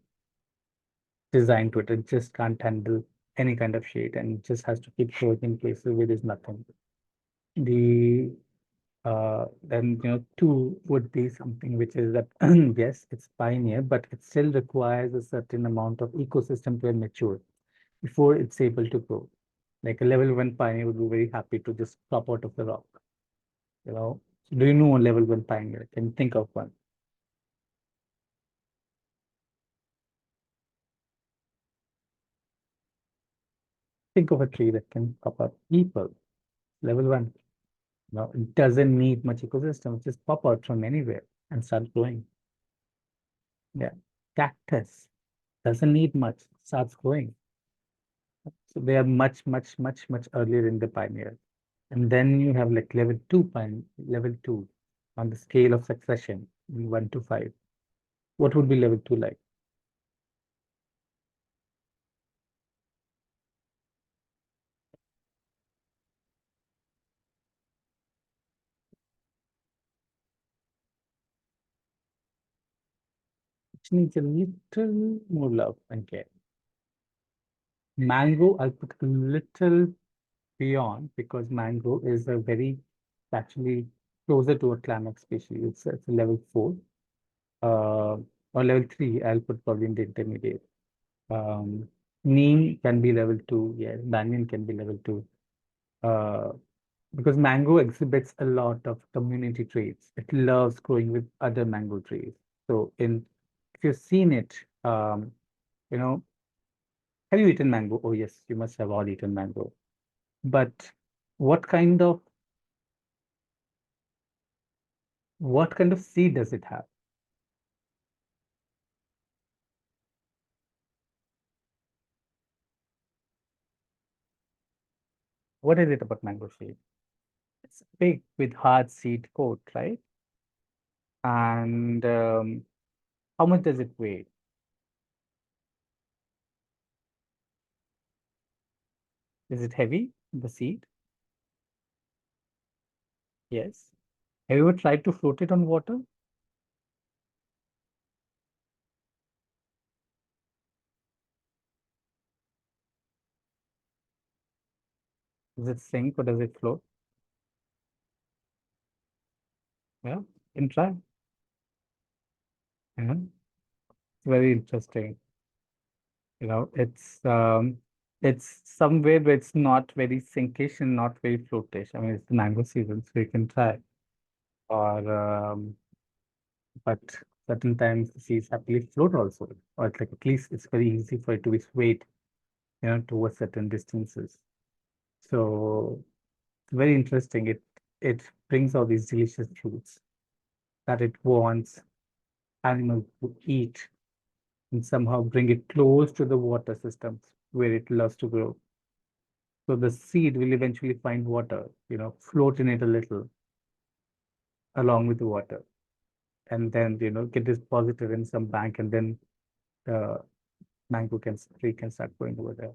designed to it. It just can't handle any kind of shade and just has to keep growing in places where there's nothing. The then two would be something which is that yes, it's pioneer, but it still requires a certain amount of ecosystem to mature before it's able to grow. Like a level 1 pioneer would be very happy to just pop out of the rock. You know, do you know a level 1 pioneer? Can you think of one? Think of a tree that can pop up people. Level one. No, it doesn't need much ecosystem. Just pop out from anywhere and start growing. Yeah. Cactus doesn't need much. Starts growing. So they are much, much, much, much earlier in the pioneer. And then you have like level two on the scale of succession, 1 to 5. What would be level two like? Which needs a little more love and care. Mango, I'll put a little beyond because mango is a very actually closer to a climax species. It's a level four. Or level three, I'll put probably in the intermediate. Um, Neem can be level two, yes. Banyan can be level two. Uh, because mango exhibits a lot of community traits. It loves growing with other mango trees. So if you've seen it, you know, have you eaten mango? Oh yes, you must have all eaten mango. But what kind of what kind of seed does it have? What is it about mango seed? It's big with hard seed coat, right? And how much does it weigh? Is it heavy, the seed? Yes. Have you ever tried to float it on water? Does it sink or does it float? Yeah, you can try. Yeah. It's very interesting. It's somewhere where it's not very sinkish and not very floatish. I mean, it's the mango season, so you can try. Or but certain times the seeds happily float also. Or it's like at least it's very easy for it to be swayed, towards certain distances. So it's very interesting. It brings out these delicious fruits that it wants animals to eat and somehow bring it close to the water systems where it loves to grow. So the seed will eventually find water, float in it a little along with the water, and then get deposited in some bank, and then the tree can start growing over there.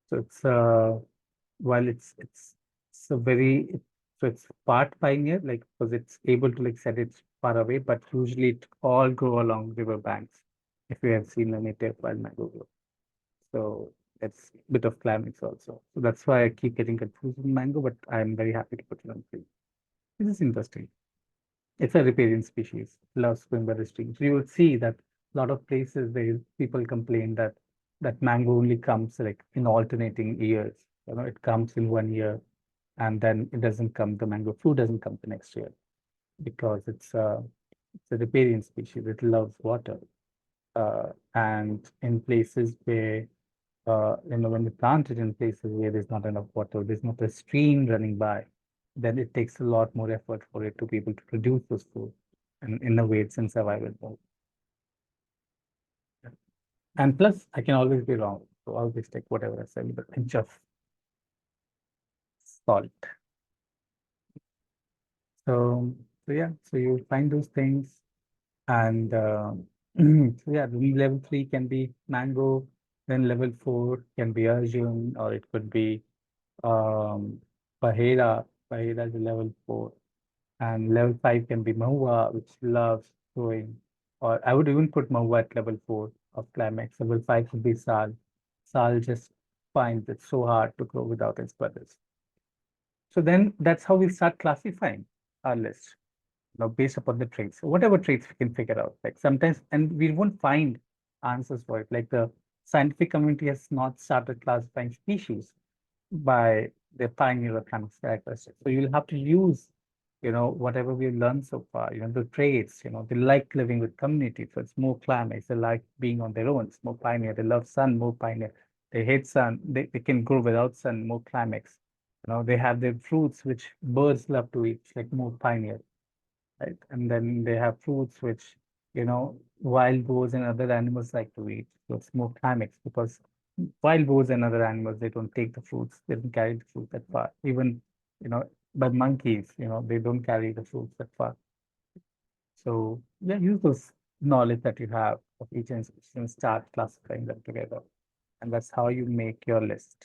So it's while it's a very so it's part pioneer, like because it's able to like set it far away, but usually it all grow along river banks. If you have seen a native wild mango grow. So it's a bit of climax also. So that's why I keep getting confused with mango, but I'm very happy to put it on tree. This is interesting. It's a riparian species, loves swimming by the stream. So you will see that a lot of places where people complain that mango only comes like in alternating years. It comes in one year and then it doesn't come, the mango fruit doesn't come the next year because it's a riparian species. It loves water. And in places where when we plant it in places where there's not enough water, there's not a stream running by, then it takes a lot more effort for it to be able to produce those food. And in a way, it's in survival mode. And plus, I can always be wrong. So always take whatever I say with a pinch of salt. So yeah, so you find those things. And so yeah, level three can be mango, then level four can be Arjun, or it could be um, Pahela. Pahela is a level four. And level 5 can be Mahua, which loves growing. Or I would even put Mahua at level 4 of climax. Level 5 would be Sal. Sal just finds it so hard to grow without its brothers. So then that's how we start classifying our list, based upon the traits. So whatever traits we can figure out. Like sometimes, and we won't find answers for it. Like the scientific community has not started classifying species by the pioneer of climate characteristics. So you'll have to use, whatever we've learned so far, the traits, they like living with community. So it's more climax. They like being on their own. It's more pioneer. They love sun, more pioneer. They hate sun. They can grow without sun, more climax. They have their fruits which birds love to eat, like more pioneer, right? And then they have fruits which, wild boars and other animals like to eat. So it's more climax because wild boars and other animals, they don't take the fruits, they don't carry the fruit that far. Even, you know, but monkeys, they don't carry the fruits that far. So yeah, use those knowledge that you have of each institution and start classifying them together. And that's how you make your list.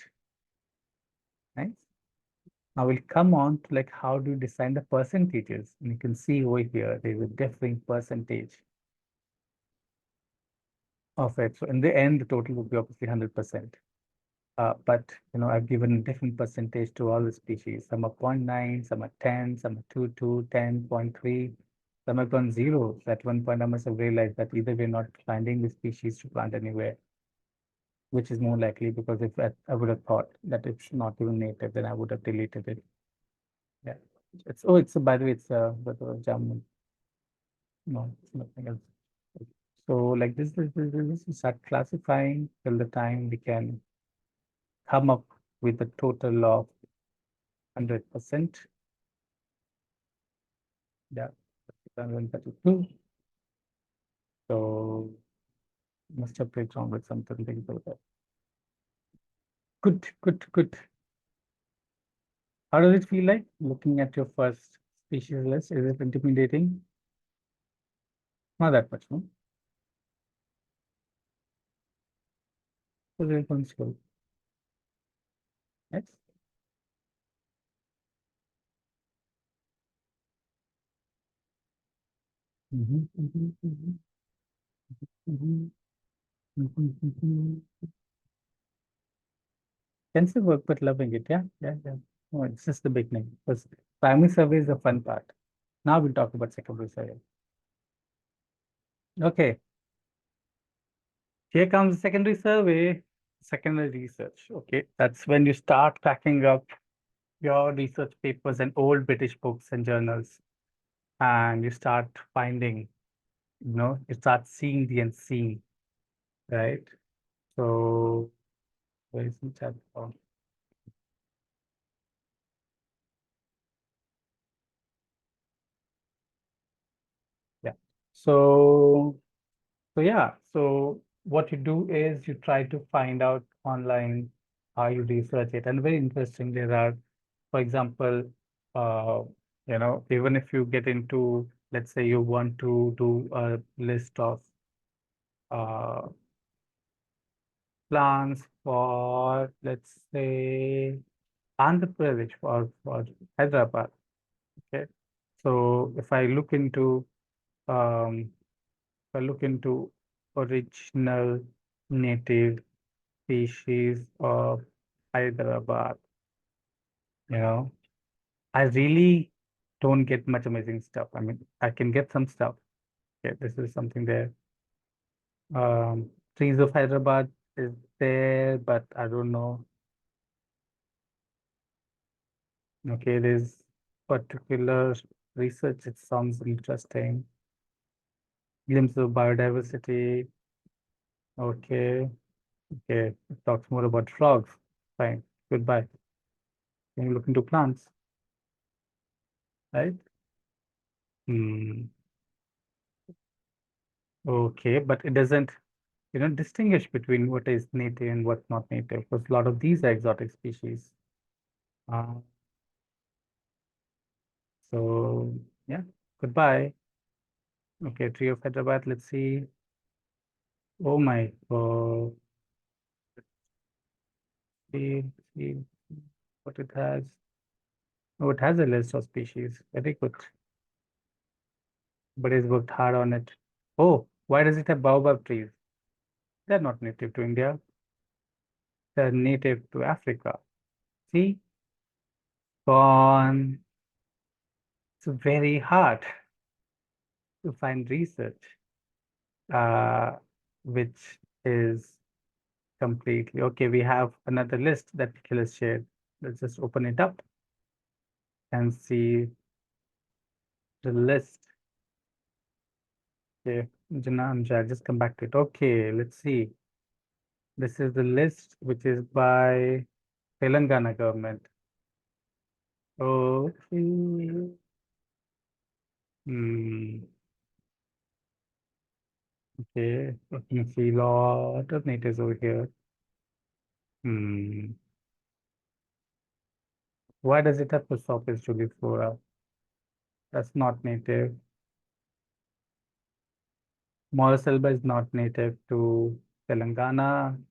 Right? Now we'll come on to like how do you design the percentages? And you can see over here, there's a differing percentage of it. So in the end, the total would be obviously 100%. But I've given different percentage to all the species. Some are 0.9, some are 10, some are 2, 10.3. Some have gone 0. At one point, I must have realized that either we're not finding the species to plant anywhere, which is more likely because if I would have thought that it's not even native, then I would have deleted it. Yeah. It's by the way, it's the German. No, it's nothing else. So like this, we start classifying till the time we can come up with a total of 100%. Yeah, 132. So must have played around with something like that. Good, good, good. How does it feel like looking at your first species list? Is it intimidating? Not that much, no? So very comfortable. Yes. Mhm, mhm, mhm, mhm, mhm, mhm. Extensive work, but loving it. Yeah, yeah, yeah. Oh, it's just the beginning. Because primary survey is the fun part. Now we'll talk about secondary survey. Okay, here comes the secondary survey, secondary research. Okay, that's when you start packing up your research papers and old British books and journals, and you start finding, you start seeing the unseen, right? So, where is the chat? Oh, yeah. So, so what you do is you try to find out online how you research it. And very interesting, there are, for example, uh, even if you get into, let's say you want to do a list of uh, plans for, let's say, Andhra Pradesh for Hyderabad. Okay. So if I look into original native species of Hyderabad, you know, I really don't get much amazing stuff. I mean, I can get some stuff. Okay, this is something there. Trees of Hyderabad is there, but I don't know. Okay, there's particular research. It sounds interesting. Glimpse of biodiversity. Okay, okay. It talks more about frogs. Fine. Goodbye. Can you look into plants, right? Hmm. Okay, but it doesn't, distinguish between what is native and what's not native, because a lot of these are exotic species. Uh, so yeah, goodbye. Okay, tree of Hyderabad. Let's see. Oh my God. See, see what it has. Oh, it has a list of species. Very good. But it's worked hard on it. Oh, why does it have baobab trees? They're not native to India. They're native to Africa. See, gone. It's very hard to find research, uh, which is completely okay. We have another list that Nikhil has shared. Let's just open it up and see the list. Okay, Jana, Amjad, just come back to it. Okay, let's see. This is the list which is by Telangana government. Okay. Hmm. Okay. I can see a lot of natives over here. Hmm. Why does it have post office Juliflora? That's not native. Moraselba is not native to Telangana.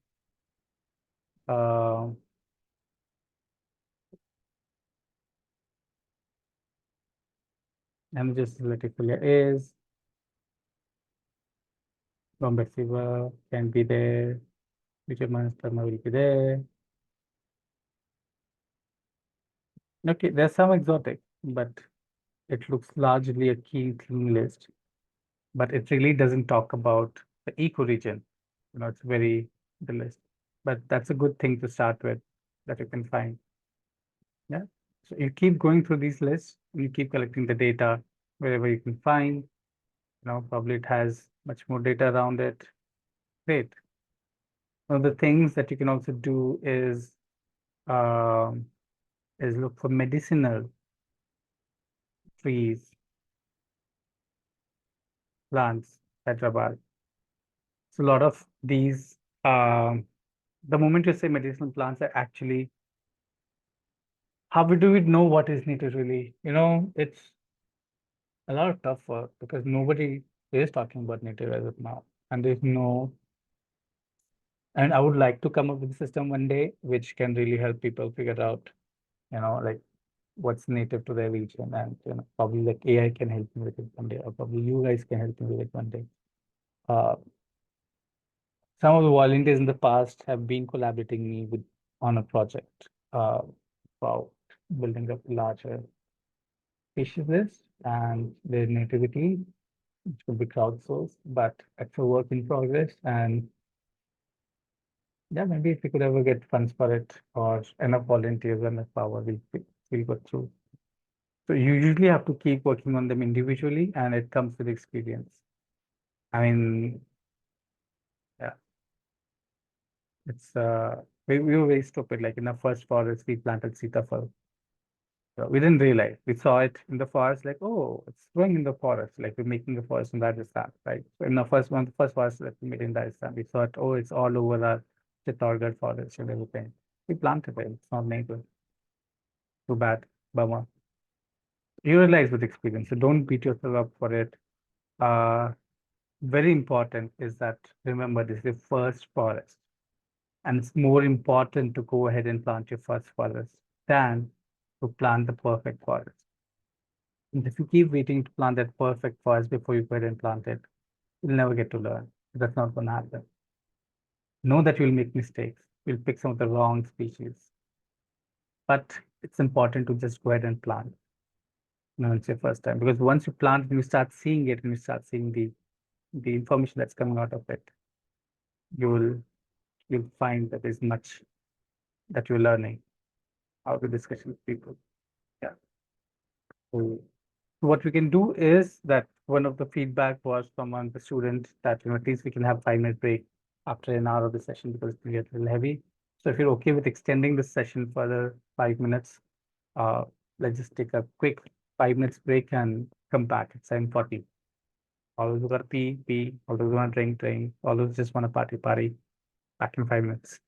Uh, Amethyst latifolia is. Bombay fever can be there. Vitamin sperma will be there. Okay, there's some exotic, but it looks largely a key theme list. But it really doesn't talk about the ecoregion. It's very the list. But that's a good thing to start with that you can find. Yeah. So you keep going through these lists and you keep collecting the data wherever you can find. Probably it has much more data around it. Great. One of the things that you can also do um, is look for medicinal trees, plants, Hyderabad. So a lot of these, the moment you say medicinal plants are actually, how do we know what is native really? It's a lot of tough work because nobody is talking about native as of now. And there's no, and I would like to come up with a system one day which can really help people figure out, like what's native to their region. And, probably like AI can help me with it one day, or probably you guys can help me with it one day. Uh, some of the volunteers in the past have been collaborating me with on a project about building up larger species list and their nativity, which will be crowdsourced, but it's a work in progress. And yeah, maybe if we could ever get funds for it or enough volunteers and enough power, we'll go through. So you usually have to keep working on them individually, and it comes with experience. I mean, yeah, it's we were very stupid. Like in the first forest, we planted sitafal. So we didn't realize. We saw it in the forest, like, oh, it's growing in the forest. Like we're making a forest in Rajasthan, right? So in the first one, the first forest that we made in Rajasthan, we thought, oh, it's all over our Chittorgarh forest and everything. We planted it. It's not native. Too bad. Bummer. You realize with experience. So don't beat yourself up for it. Uh, Very important is that remember this is the first forest, and it's more important to go ahead and plant your first forest than to plant the perfect forest. And if you keep waiting to plant that perfect forest before you go ahead and plant it, you'll never get to learn. That's not going to happen. Know that you'll make mistakes. You'll pick some of the wrong species, but it's important to just go ahead and plant. It's your first time because once you plant and you start seeing it and you start seeing the information that's coming out of it, you'll you'll find that there's much that you're learning how to discuss with people. Yeah. So what we can do is that one of the feedback was from one of the students that at least we can have 5 minute break after an hour of the session because it gets a little heavy. So if you're okay with extending the session further 5 minutes, uh, let's just take a quick 5 minutes break and come back at 7:40. All those who got to pee, pee. All those who want to drink, drink. All those who just want to party, party. Back in 5 minutes.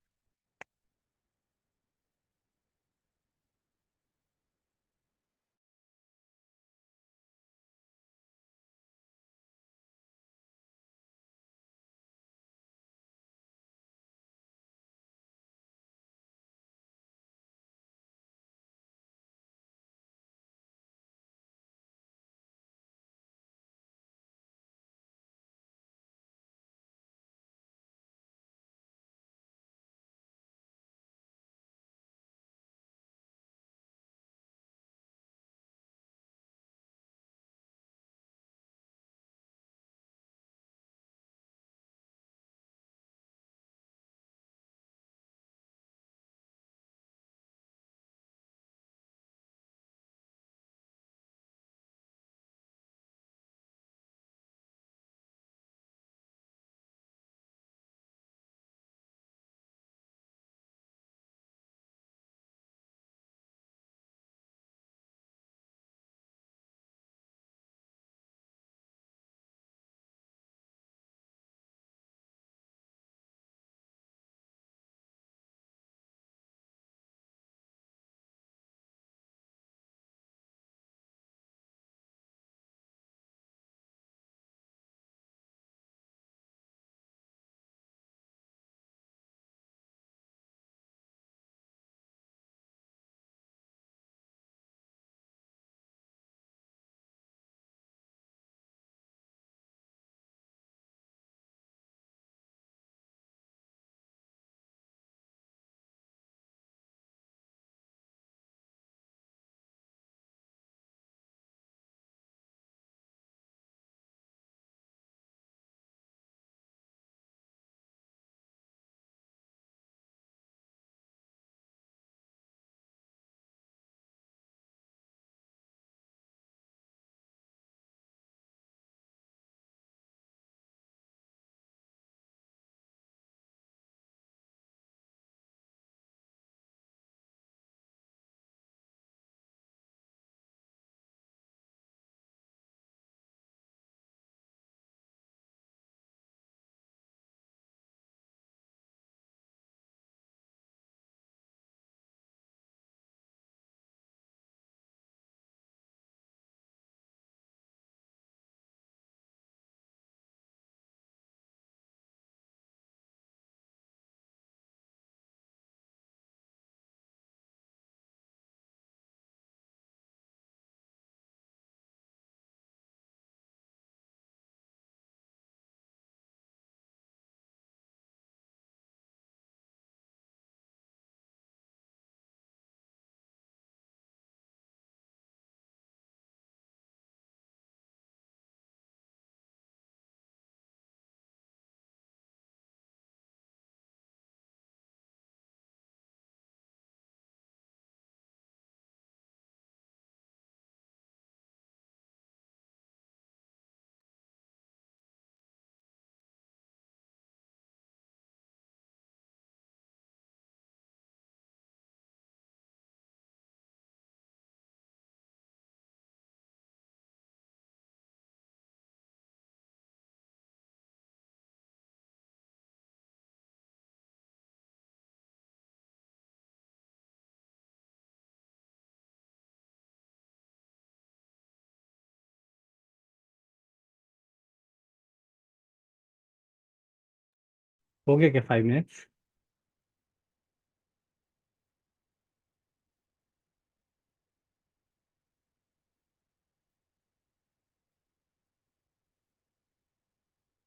हो गया क्या 5 minutes?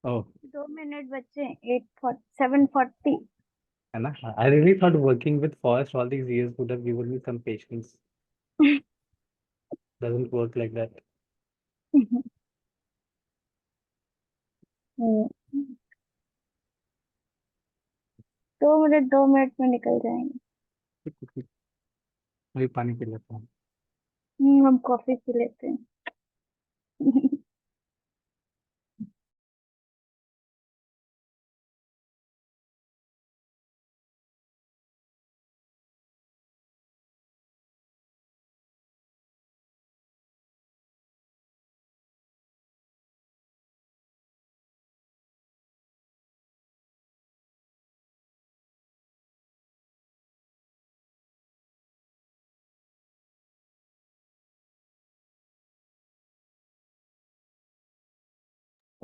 Oh, 2 minute बच्चे 7:40. है ना? I really thought working with Forest all these years would have given me some patience. Doesn't work like that. Hmm, 2 minute 2 minute में निकल जाएंगे। मैं भी पानी पी लेता हूँ. हम कॉफी पी लेते हैं।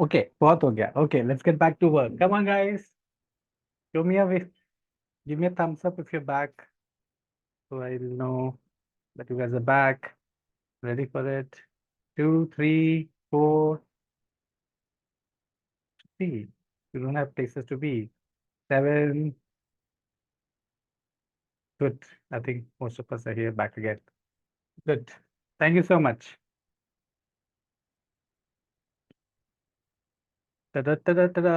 Okay, बहुत हो गया. Okay, let's get back to work. Come on, guys. Show me a way. Give me a thumbs up if you're back, so I'll know that you guys are back. Ready for it? 2, 3, 4. See, you don't have places to be. 7. Good. I think most of us are here back again. Good. Thank you so much. Ta-da, ta-da, ta-da.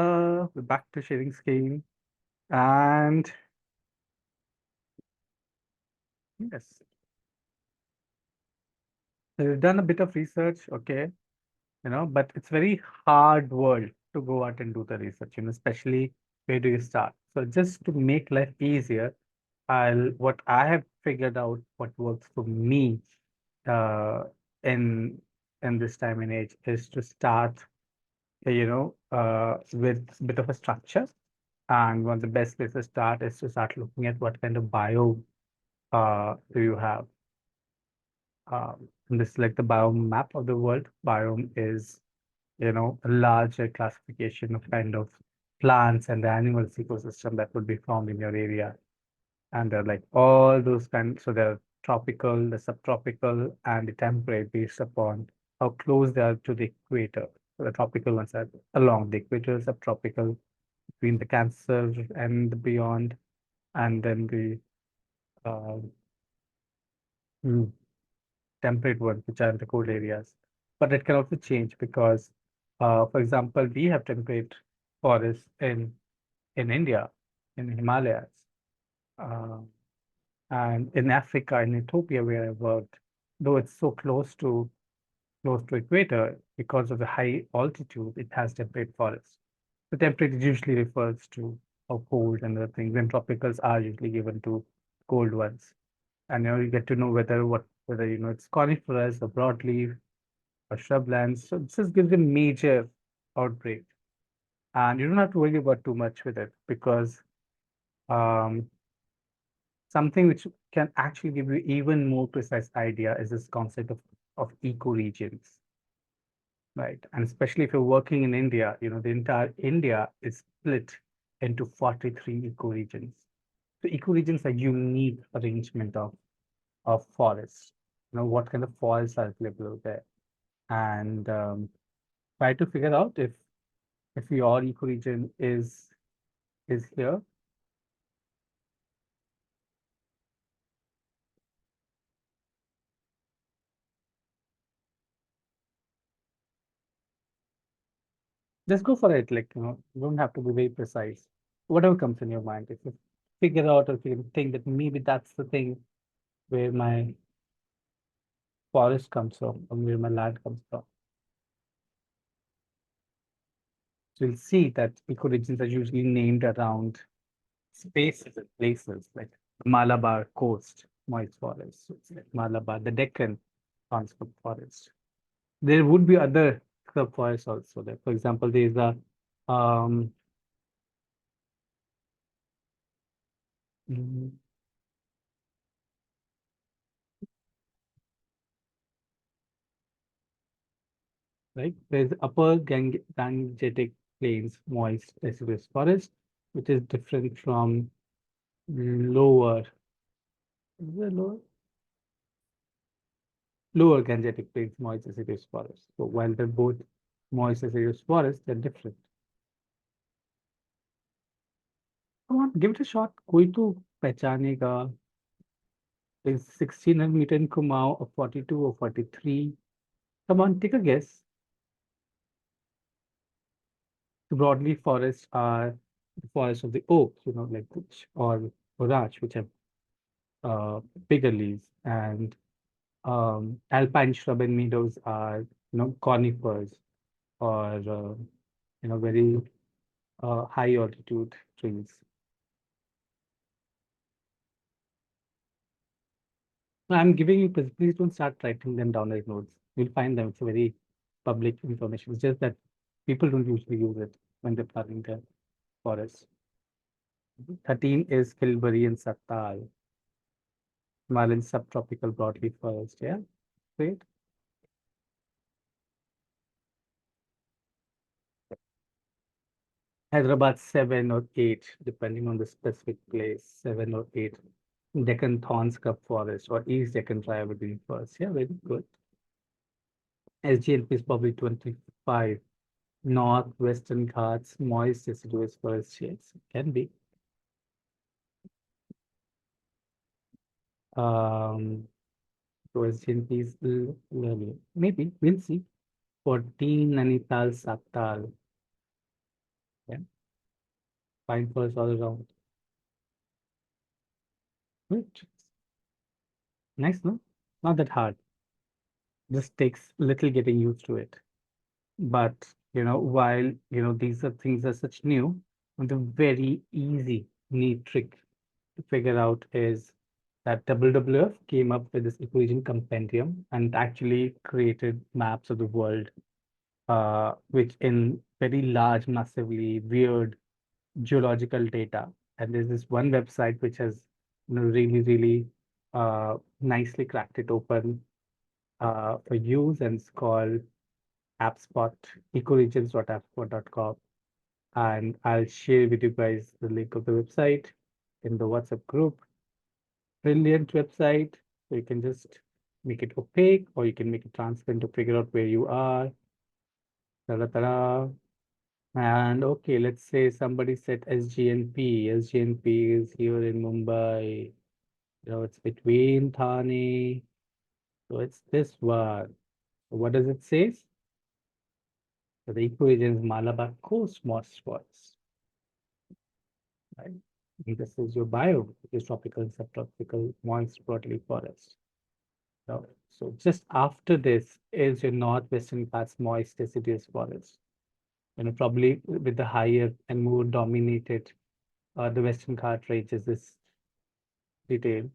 We're back to sharing screen. And yes, so we've done a bit of research, okay, but it's very hard world to go out and do the research, especially where do you start? So just to make life easier, what I have figured out what works for me uh, in in this time and age is to start, with a bit of a structure. And one of the best places to start is to start looking at what kind of biome do you have. And this is like the biome map of the world. Biome is, a larger classification of kind of plants and the animals ecosystem that would be found in your area. And they're like all those kinds. So they're tropical, the subtropical, and the temperate based upon how close they are to the equator. So the tropical ones are along the equator, subtropical between the Cancer and beyond, and then the uh, mm, temperate ones, which are the cold areas. But it can also change because, for example, we have temperate forests in India, in Himalayas, uh, and in Africa, in Ethiopia, where I worked. Though it's so close to equator, because of the high altitude, it has temperate forests. The temperate usually refers to how cold and other things, and tropicals are usually given to cold ones. And you get to know whether it's coniferous or broadleaf or shrublands. So this just gives a major outbreak, and you don't have to worry about too much with it because um, something which can actually give you even more precise idea is this concept of ecoregions, right? And especially if you're working in India, the entire India is split into 43 ecoregions. So ecoregions are unique arrangement of forests. What kind of forests are available there, and try to figure out if your ecoregion is here. Just go for it. Like, you don't have to be very precise. Whatever comes in your mind. If you figure out or if you think that maybe that's the thing where my forest comes from or where my land comes from. So you'll see that ecoregions are usually named around spaces and places like the Malabar coast, moist forest. So it's like Malabar, the Deccan transport forest. There would be other subforests also there. For example, there's a um, mm, right? There's upper Gangetic Plains moist deciduous forest, which is different from lower, is it lower Gangetic Plains moist deciduous forests. So while they're both moist deciduous forests, they're different. Come on, give it a shot. कोई तो पहचानेगा. Is 1600 meter in Kumau or 42 or 43? Come on, take a guess. The broadleaf forests are the forests of the oak, like or borage, which have bigger leaves, and alpine shrub and meadows are conifers or very high altitude trees. No, I'm giving you, please don't start writing them down as notes. You'll find them. It's a very public information. It's just that people don't usually use it when they're planning their forests. 13 is Kilbury and Sattal, Himalayan subtropical broadleaf forest. Yeah, great. Hyderabad 7 or 8, depending on the specific place, 7 or 8. Deccan Thorns Cup Forest or East Deccan Triabalene Forest. Yeah, very good. SGLP is probably 25. Northwestern Ghats, moist deciduous forest shades. Can be. So SGLP is maybe. We'll see. 14 Nainital Sattal. Yeah. Pine forest all around. Good. Nice, no? Not that hard. Just takes little getting used to it. But while these are things are such new, the very easy, neat trick to figure out is that WWF came up with this equation compendium and actually created maps of the world, which in very large, massively weird geological data. And there's this one website which has really, really nicely cracked it open for use, and it's called AppSpot, ecoregions.appspot.com. And I'll share with you guys the link of the website in the WhatsApp group. Brilliant website. So you can just make it opaque or you can make it transparent to figure out where you are. Ta-da-ta-da. And okay, let's say somebody said SGNP. SGNP is here in Mumbai. It's between Thane. So it's this one. So what does it say? So the ecoregion is Malabar Coast moist forest. Right? And this is your bio, which is tropical and subtropical moist broadleaf forest. So just after this is your northwestern Ghats moist deciduous forest. Probably with the higher and more dominated the Western Ghat ranges this detail.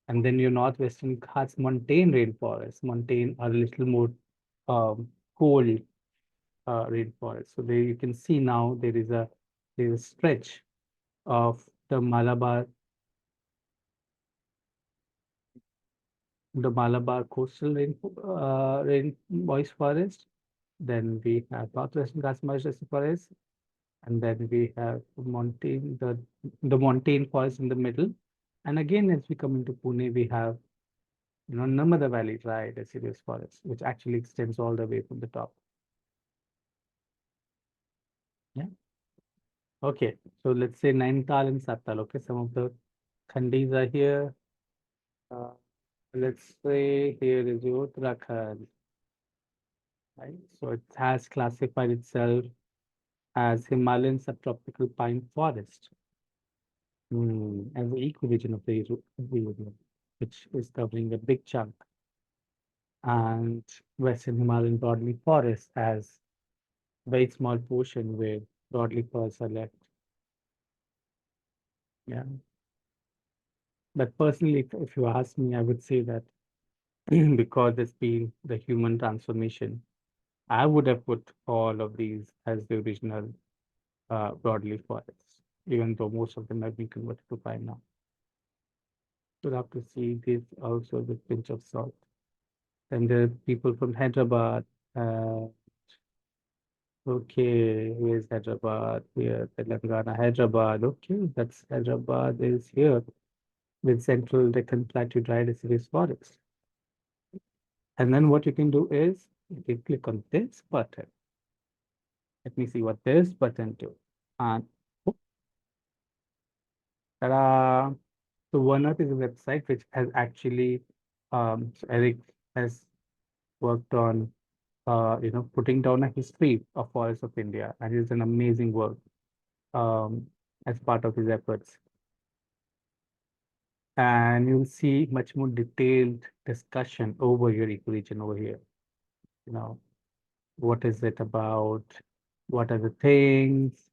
And then your northwestern Ghats montane rainforest. Montane are a little more cold rainforest. So there you can see now there is a stretch of the Malabar coastal rain moist forest. Then we have northwestern Ghats moist forest, and then we have montane the montane forest in the middle. And again, as we come into Pune, we have Narmada Valley dry deciduous forest, which actually extends all the way from the top. Yeah. Okay. So let's say Nainital and Sattal. Okay, some of the Khandis are here. Let's say here is Uttarakhand. Right. So it has classified itself as Himalayan subtropical pine forest. As the ecoregion of the region, which is covering a big chunk. And Western Himalayan broadleaf forest as very small portion where broadleaf forests are left. Yeah. But personally, if you ask me, I would say that because it's been the human transformation, I would have put all of these as the original broadleaf forests, even though most of them have been converted to pine now. You'll have to see this also with pinch of salt. And the people from Hyderabad, Okay, here's Hyderabad, here, Telangana, Hyderabad. Okay, that's Hyderabad is here with Central Deccan Plateau Dry Deciduous Forest. And then what you can do is you can click on this button. Let me see what this button do. And oh, ta-da! So OneEarth is a website which has actually, so Eric has worked on, putting down a history of forests of India, and it's an amazing work um, as part of his efforts. And you'll see much more detailed discussion over your ecoregion over here. You know, what is it about? What are the things?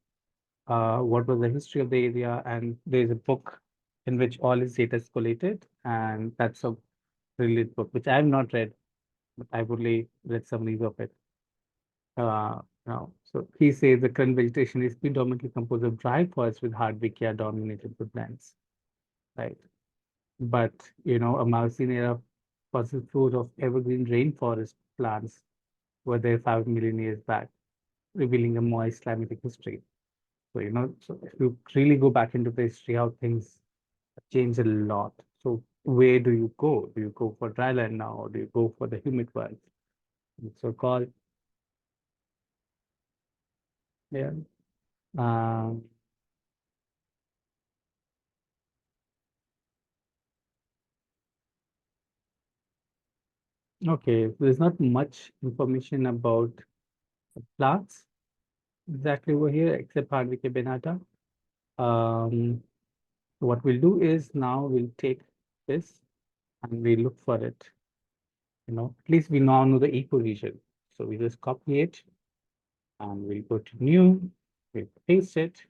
What was the history of the area? And there's a book in which all his data is collated, and that's a brilliant book, which I have not read, but I've only read summaries of it. So he says the current vegetation is predominantly composed of dry forests with hardwickia dominated woodlands, right? But a Miocene era fossil floors of evergreen rainforest plants were there 5 million years back, revealing a moist climatic history. So, so if you really go back into the history, how things change a lot. So where do you go? Do you go for dryland now, or do you go for the humid ones? So called, yeah. Um, okay, so there's not much information about plants exactly over here, except Hardwicke benata. Um, what we'll do is now we'll take this and we look for it. At least we now know the ecoregion. So we just copy it and we'll go to new, we'll paste it.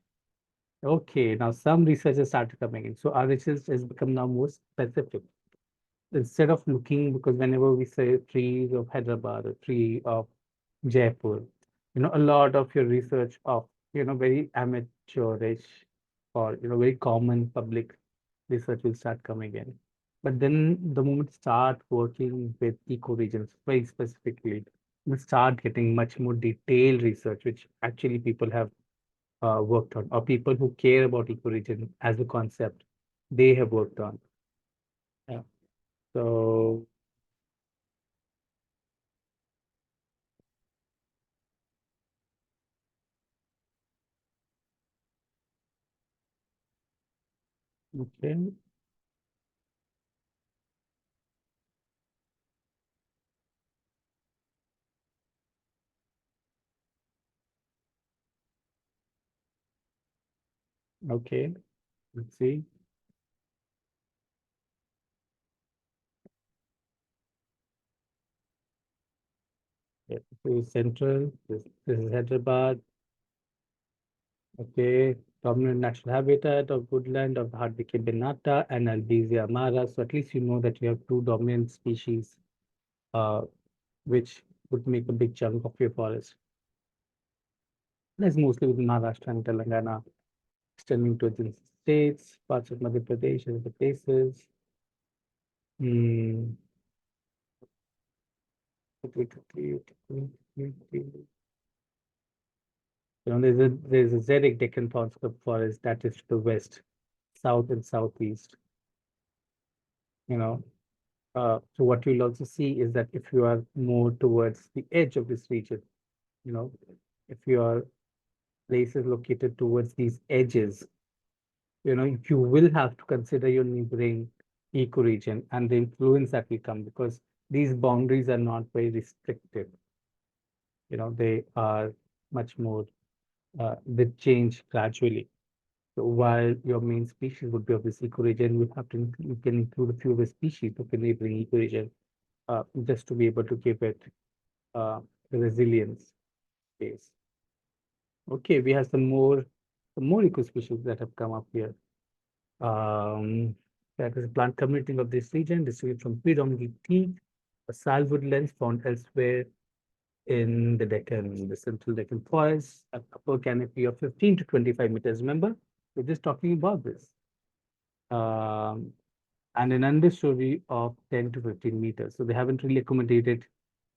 Okay, now some researchers started coming in. So our research has become now more specific. Instead of looking, because whenever we say trees of Hyderabad or tree of Jaipur, a lot of your research of, very amateurish or, very common public research will start coming in. But then the moment start working with ecoregions very specifically, you start getting much more detailed research, which actually people have worked on, or people who care about ecoregion as a concept, they have worked on. Yeah. So, okay, okay, let's see. Yeah, this is Central, this is Hyderabad. Okay, dominant natural habitat of woodland of Hardwicke benata and Albizia amara. So at least you know that you have two dominant species, uh, which would make a big chunk of your forest. That's mostly within Maharashtra and Telangana, extending to the states, parts of Madhya Pradesh, and other places. Hmm. There's a xeric Deccan Thornscrub forest that is to the west, south, and southeast. You know, so what you'll also see is that if you are more towards the edge of this region, you know, if your place is located towards these edges, you will have to consider your neighboring ecoregion and the influence that will come, because these boundaries are not very restrictive. They are much more, they change gradually. So while your main species would be of this ecoregion, you can include a few of the species of the neighboring ecoregion, just to be able to give it the resilience base. Okay, we have some more eco-species that have come up here. That is plant community of this region, distributed from predominantly teak, basal woodlands found elsewhere in the Deccan, the central Deccan forest, a upper canopy of 15 to 25 meters. Remember, we're just talking about this. Um, and an understory of 10 to 15 meters. So they haven't really accommodated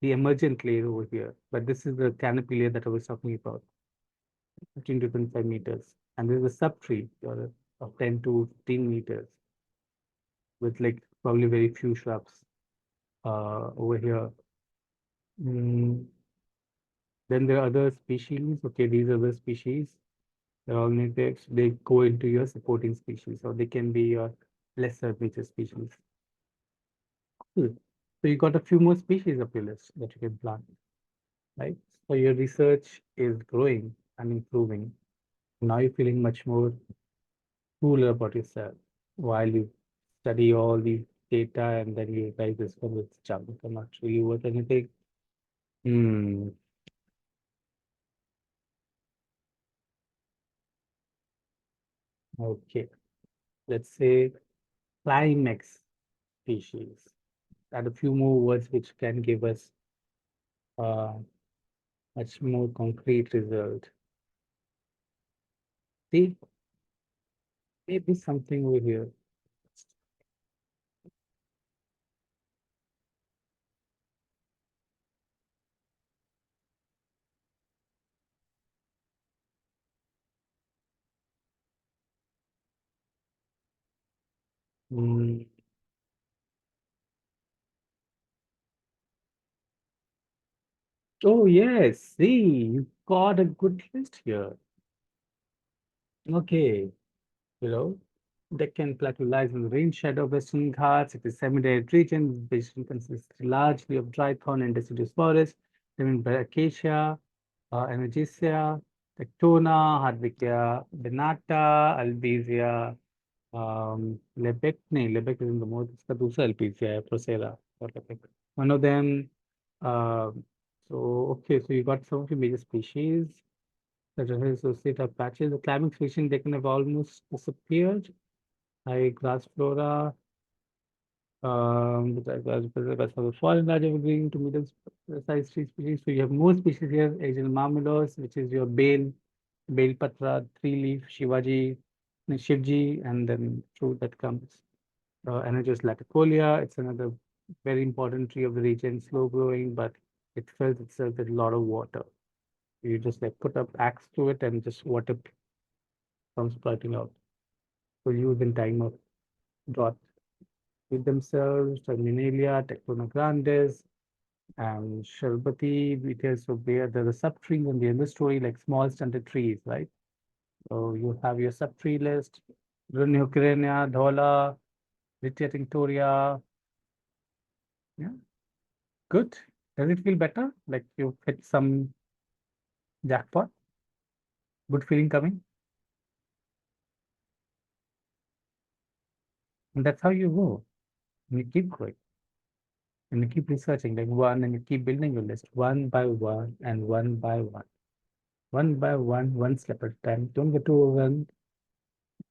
the emergent layer over here, but this is the canopy layer that I was talking about, 15 to 25 meters. And there's a subtree of 10 to 15 meters with like probably very few shrubs over here. Mm, then there are other species. Okay, these are the species. They're all natives. They go into your supporting species, or they can be your lesser nature species. Cool. So you got a few more species up your list that you can plant, right? So your research is growing and improving. Now you're feeling much more cooler about yourself while you study all these data and then you realize this one is junk and not really worth anything. Hmm. Okay. Let's say climax species. Add a few more words which can give us a much more concrete result. See, maybe something over here. Hmm. Oh, yes. See, you got a good list here. Okay. You know, Deccan Plateau lies in the rain shadow of Western Ghats. It is semi-arid region. Vegetation consists largely of dry thorn and deciduous forest, living by acacia, Energesia, Tectona, Hardwickia, Benata, Albizia, Lebec. No, Lebec is in the most. इसका दूसरा Albizia है, Procera or Lebec. One of them. Uh, okay, so you got some of the major species that are associated with patches. The climbing species, they can have almost disappeared. High grass flora, that's for the foreign large evergreen to middle size tree species. So you have more species here, Asian marmelos, which is your bale patra, three leaf, Shivaji, Shivji, and then fruit that comes. Energeus latifolia, it's another very important tree of the region, slow growing, but it fills itself with a lot of water. You just like put up axe to it and just water comes sprouting out. So use in time of drought. With themselves, Terminalia, Tectona grandis, and Sharbati, because of where there are subtrees in the understory, like small stunted trees, right? So you have your subtree list, Bruneucrania, Dhola, Vitia tinctoria. Yeah, good. Does it feel better? Like you hit some jackpot? Good feeling coming? And that's how you go. And you keep going. And you keep researching like one and you keep building your list one by one and one by one. One by one step at a time. Don't get too overwhelmed.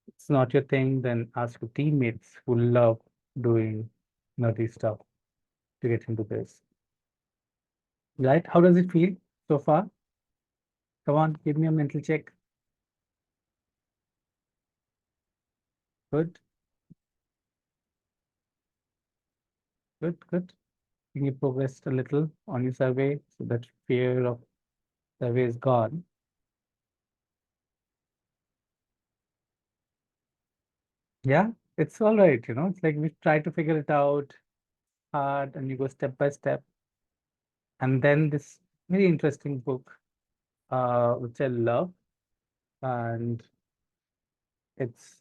It's not your thing, then ask your teammates who love doing nerdy stuff to get into this. Right? How does it feel so far? Come on, give me a mental check. Good, good. You progressed a little on your survey, so that fear of survey is gone. Yeah, it's all right, It's like we try to figure it out hard and you go step by step. And then this very interesting book, which I love, and it's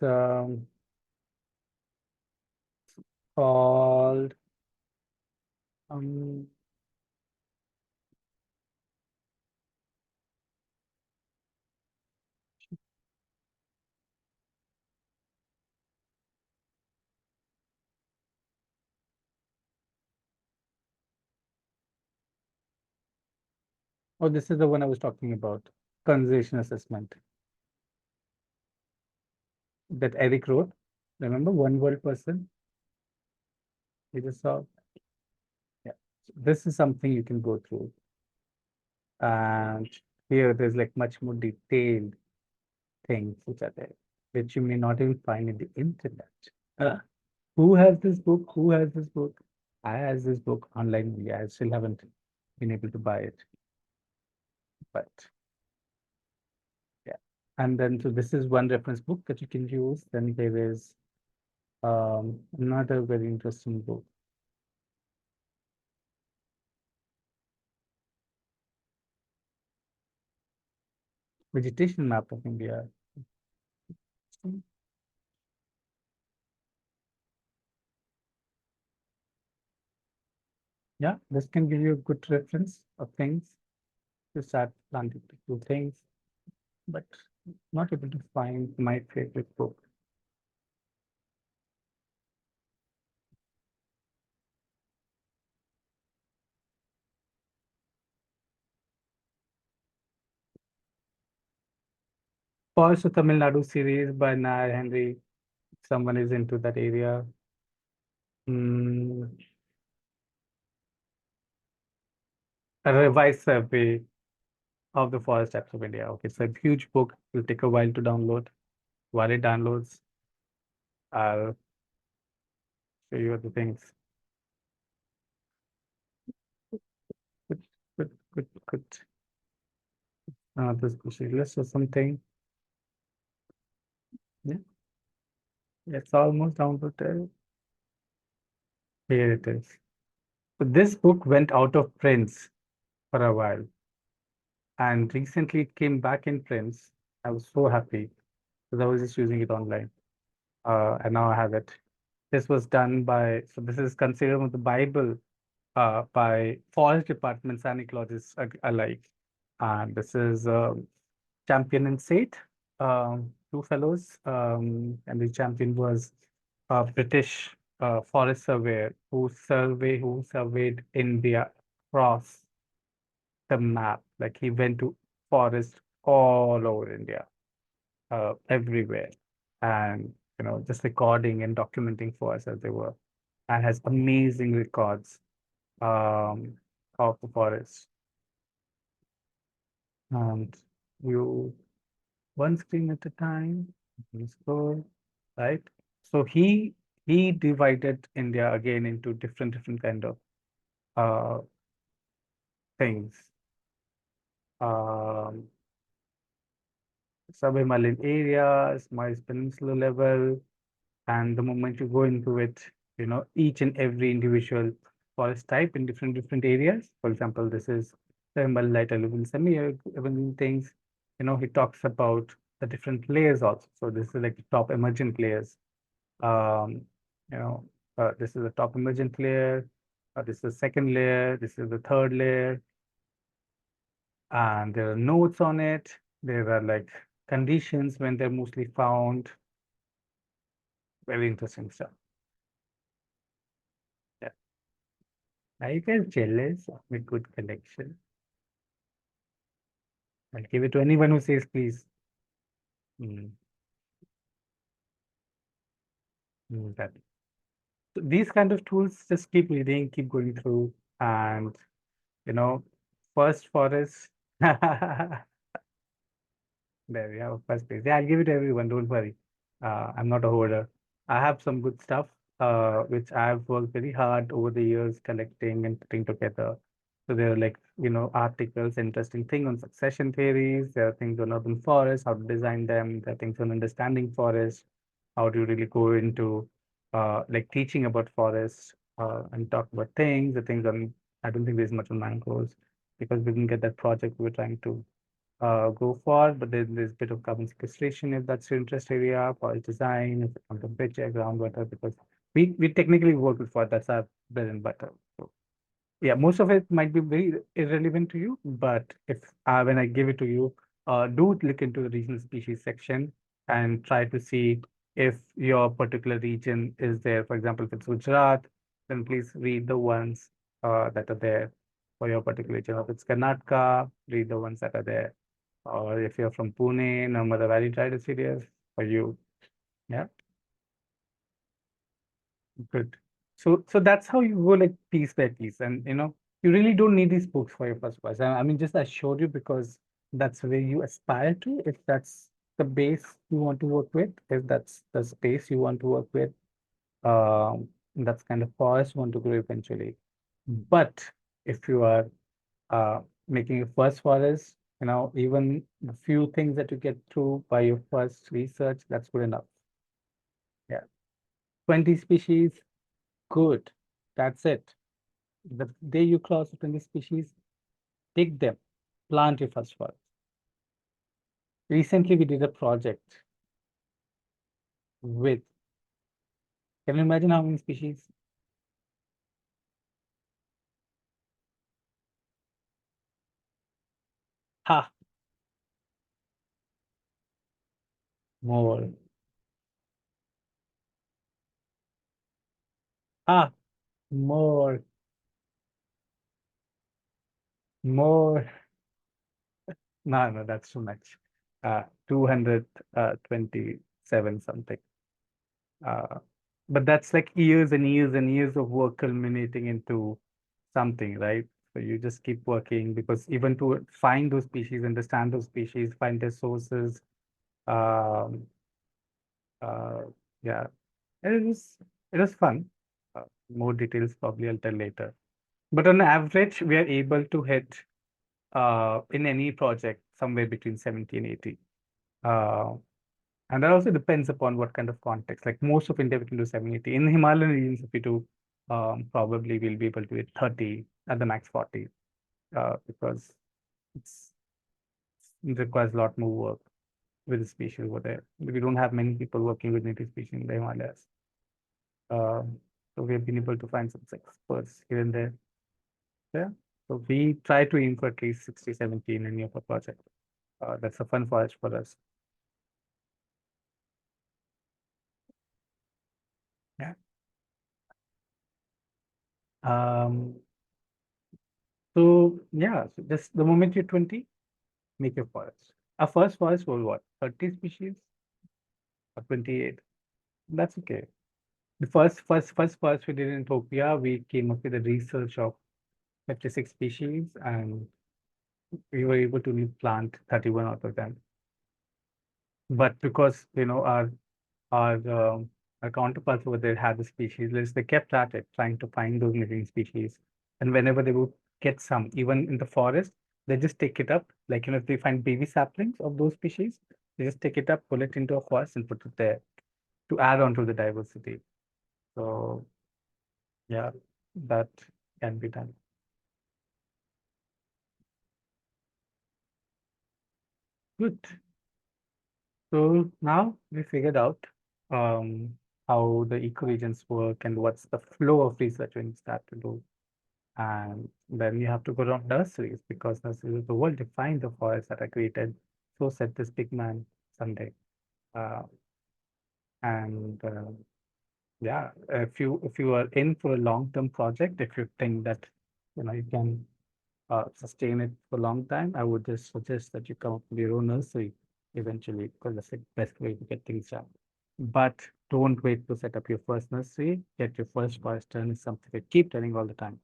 called um, oh, this is the one I was talking about, conservation assessment that Eric wrote. Remember, one world person? You just saw. Yeah. So this is something you can go through. And here there's like much more detailed things which are there, which you may not even find in the internet. Uh, who has this book? Who has this book? I has this book online. Yeah, I still haven't been able to buy it. But yeah. And then so this is one reference book that you can use. Then there is another very interesting book. Vegetation Map of India. Yeah, this can give you a good reference of things to start planting to do things, but not able to find my favorite book. Also, Tamil Nadu series by Nair Henry. If someone is into that area. Mm, a revised survey of the forest types of India. Okay, it's a huge book. It'll take a while to download. While it downloads, I'll show you the things. Good, good, good, good. This grocery list or something. Yeah, it's almost downloaded. Here it is. So this book went out of prints for a while, and recently it came back in prints. I was so happy because I was just using it online. And now I have it. This was done by, so this is considered one of the Bible by forest departments and ecologists alike. And this is Champion and Sate, two fellows. And the champion was a British forest surveyor who surveyed India across the map. Like he went to forest all over India, everywhere, and just recording and documenting for us as they were, and has amazing records um, of the forest. And you one screen at a time. Let's go, right? So he divided India again into different kind of uh, things. Um, Sub-Himalayan areas, Miles Peninsula level, and the moment you go into it, each and every individual forest type in different areas. For example, this is the Himalaya eleven semi-urban things. He talks about the different layers also. So this is like the top emergent layers. Um, you know, this is the top emergent layer. This is the second layer. This is the third layer. And there are notes on it. There are like conditions when they're mostly found. Very interesting stuff. Yeah. Are you guys jealous of my good collection? I'll give it to anyone who says please. Mm, that. So these kind of tools, just keep reading, keep going through, and you know, first forest. There we have first place. Yeah, I'll give it to everyone. Don't worry. I'm not a hoarder. I have some good stuff, which I've worked very hard over the years collecting and putting together. So there are like, articles, interesting thing on succession theories. There are things on urban forests, how to design them. There are things on understanding forests, how to really go into like teaching about forests and talk about things. The things on, I don't think there's much on mangroves because we didn't get that project we were trying to go for, but then there's a bit of carbon sequestration if that's your interest area, forest design, if it's on temperature, groundwater, because we technically work with forest, that's our bread and butter. So yeah, most of it might be very irrelevant to you, but if when I give it to you, do look into the regional species section and try to see if your particular region is there. For example, if it's Gujarat, then please read the ones that are there for your particular region. If it's Karnataka, read the ones that are there. Or if you're from Pune, Narmada Valley Tridal Series for you. Yeah, good. So that's how you go like piece by piece. And you really don't need these books for your first class. I mean, just I showed you because that's where you aspire to, if that's the base you want to work with, if that's the space you want to work with, that's kind of forest you want to grow eventually. But if you are uh, making your first forest, even the few things that you get through by your first research, that's good enough. Yeah. 20 species, good. That's it. The day you cross the 20 species, take them, plant your first forest. Recently, we did a project with, can you imagine how many species? Ha, more. Ha, more, more. No, no, that's too much. 227 something. Uh, but that's like years and years and years of work culminating into something, right? So you just keep working because even to find those species, understand those species, find their sources, um, uh, yeah, it was fun. More details probably I'll tell later. But on average, we are able to hit in any project somewhere between 70 and 80. Uh, And that also depends upon what kind of context. Like most of India, we can do 780. In the Himalayan regions, if we do, probably we'll be able to hit 30 at the max 40, because it's, it requires a lot more work with the species over there. We don't have many people working with native species in the Himalayas. So we have been able to find some experts here and there. Yeah. So we try to aim for at least 60, 70 in any of our projects. That's a fun forest for us. Yeah. Um, so yeah, so just the moment you're 20, make your forest. Our first forest was what? 30 species or 28? That's okay. The first forest we did in Ethiopia, we came up with a research of 56 species and we were able to plant 31 out of them. But because, our our counterparts over there had the species list, they kept at it, trying to find those living species. And whenever they would get some, even in the forest, they just take it up. Like, if they find baby saplings of those species, they just take it up, pull it into a forest, and put it there to add on to the diversity. So, yeah, that can be done. Good. So now we figured out um, how the ecoregions work and what's the flow of research when you start to do. And then you have to go to nurseries because nurseries of the world define the forests that are created. So said this big man someday. Uh, and yeah, if you are in for a long-term project, if you think that you can sustain it for a long time, I would just suggest that you come up with your own nursery eventually because that's the best way to get things done. But don't wait to set up your first nursery. Get your first forest done is something I keep telling all the time.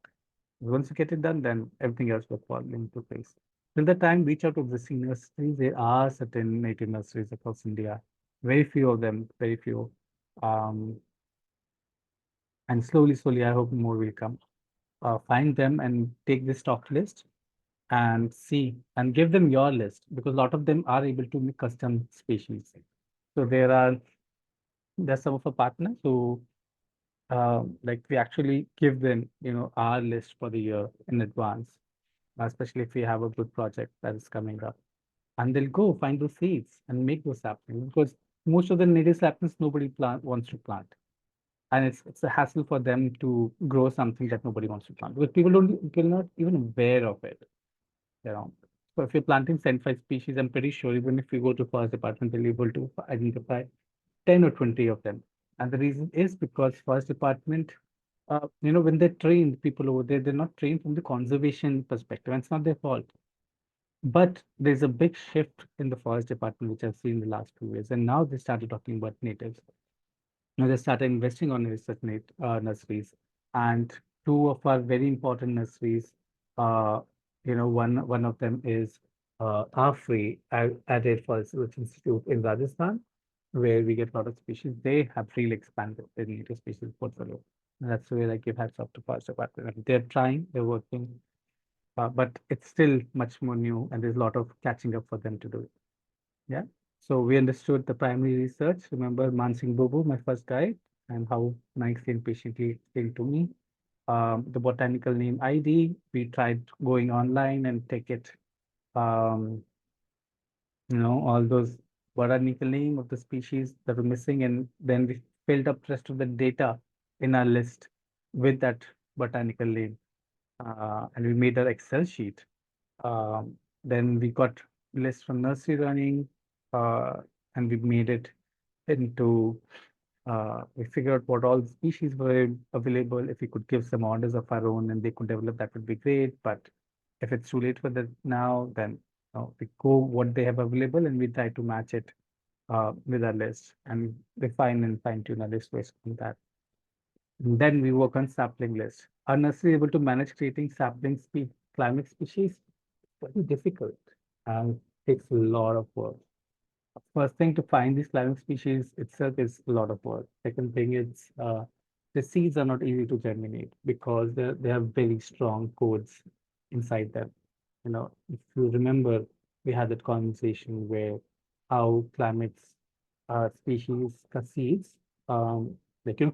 Once you get it done, then everything else will fall into place. Till the time, reach out to existing nurseries. There are certain native nurseries across India. Very few of them, very few. Um, and slowly, slowly, I hope more will come. Find them and take the stock list and see and give them your list because a lot of them are able to make custom species. So there's some of our partners who like we actually give them, our list for the year in advance, especially if we have a good project that is coming up. And they'll go find those seeds and make those saplings because most of the native saplings nobody wants to plant. And it's a hassle for them to grow something that nobody wants to plant because people are not even aware of it. You know. So if you're planting 75 species, I'm pretty sure even if you go to forest department, they'll be able to identify 10 or 20 of them. And the reason is because forest department, when they're trained, people over there, they're not trained from the conservation perspective, and it's not their fault. But there's a big shift in the forest department, which I've seen in the last 2 years. And now they started talking about natives. Now they started investing on research nurseries. And two of our very important nurseries, uh, one of them is AFRI, Added Forest Research Institute in Rajasthan, where we get a lot of species. They have really expanded their native species portfolio. And that's where I give hats off to forest department. They're trying, they're working. but it's still much more new and there's a lot of catching up for them to do. Yeah. So we understood the primary research. Remember Mansingh Bobu, my first guide, and how nicely and patiently explained to me. The botanical name ID, we tried going online and take it, um, all those botanical name of the species that were missing, and then we filled up rest of the data in our list with that botanical name, and we made an Excel sheet. Then we got list from nursery running, uh, and we made it into, we figured out what all the species were available. If we could give some orders of our own and they could develop, that would be great. But if it's too late for that now, then we go what they have available and we try to match it with our list and refine and fine tune our list based on that. And then we work on sapling list. Are nursery able to manage creating sapling climate species? Very difficult and takes a lot of work. First thing, to find these climate species itself is a lot of work. Second thing is the seeds are not easy to germinate because they have very strong codes inside them. If you remember, we had that conversation where how climates species seeds,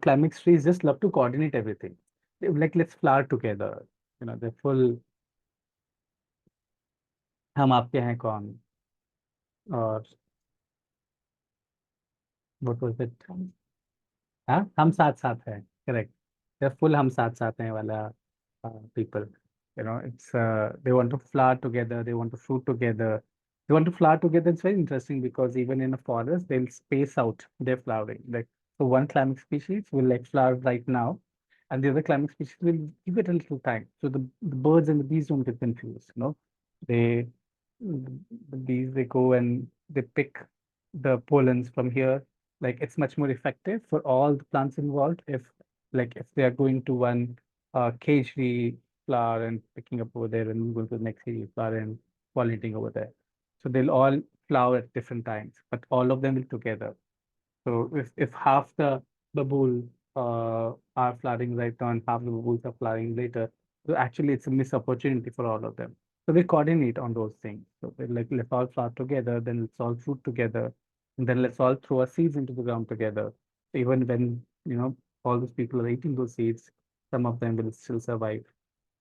climate trees just love to coordinate everything. Like, let's flower together. They're full, हम आपके हैं कौन, और what was it? हाँ, हम साथ साथ हैं, correct. They're full हम साथ साथ हैं वाला people. It's they want to flower together, they want to fruit together. They want to flower together. It's very interesting because even in a forest, they'll space out their flowering. Like, so one climate species will like flower right now, and the other climate species will give it a little time. So the birds and the bees don't get confused. They the bees, they go and they pick the pollens from here. Like, it's much more effective for all the plants involved if they are going to one cage-free flower and picking up over there and going to the next cage flower and pollinating over there. So they'll all flower at different times, but all of them will together. So if half the babool are flowering right now and half the babools are flowering later, so actually it's a missed opportunity for all of them. So they coordinate on those things. So they're like, let's all flower together, then let's all fruit together, and then let's all throw our seeds into the ground together. Even when all those people are eating those seeds, some of them will still survive.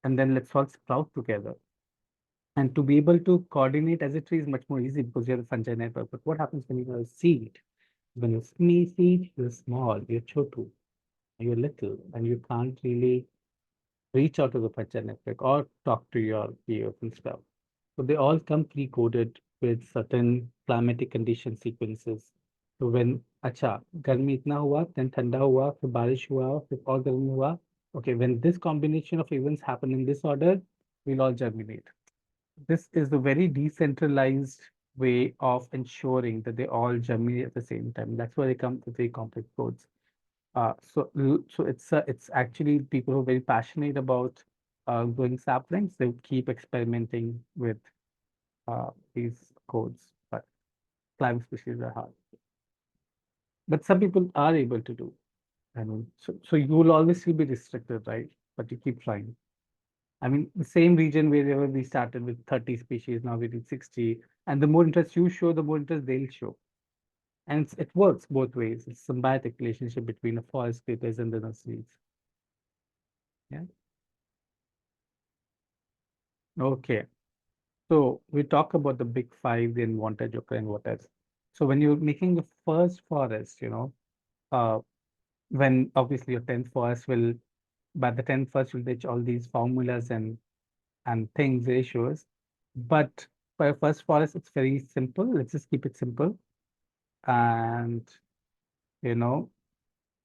And then let's all sprout together. And to be able to coordinate as a tree is much more easy because you have a fungi network. But what happens when you have a seed? When you seed, you're small, you're chotu, you're little, and you can't really reach out to the fungi network or talk to your peers and stuff. So they all come pre-coded with certain climatic condition sequences. So when अच्छा गर्मी इतना हुआ, then ठंडा हुआ, फिर बारिश हुआ, फिर और गर्मी हुआ. Okay, when this combination of events happen in this order, we'll all germinate. This is a very decentralized way of ensuring that they all germinate at the same time. That's why they come with very complex codes. So it's actually people who are very passionate about growing saplings. They keep experimenting with these codes, but climate species are hard. But some people are able to do. I mean, so you will always still be restricted, right? But you keep trying. I mean, the same region wherever we started with 30 species, now we did 60. And the more interest you show, the more interest they'll show. And it works both ways. It's a symbiotic relationship between the forest creators and the nurseries. Yeah. Okay. So we talk about the big five, the unwanted joker and what else. So when you're making the first forest, uh, when obviously your 10th forest will, by the 10th first, you'll reach all these formulas and things, ratios. But for your first forest, it's very simple. Let's just keep it simple. And, you know,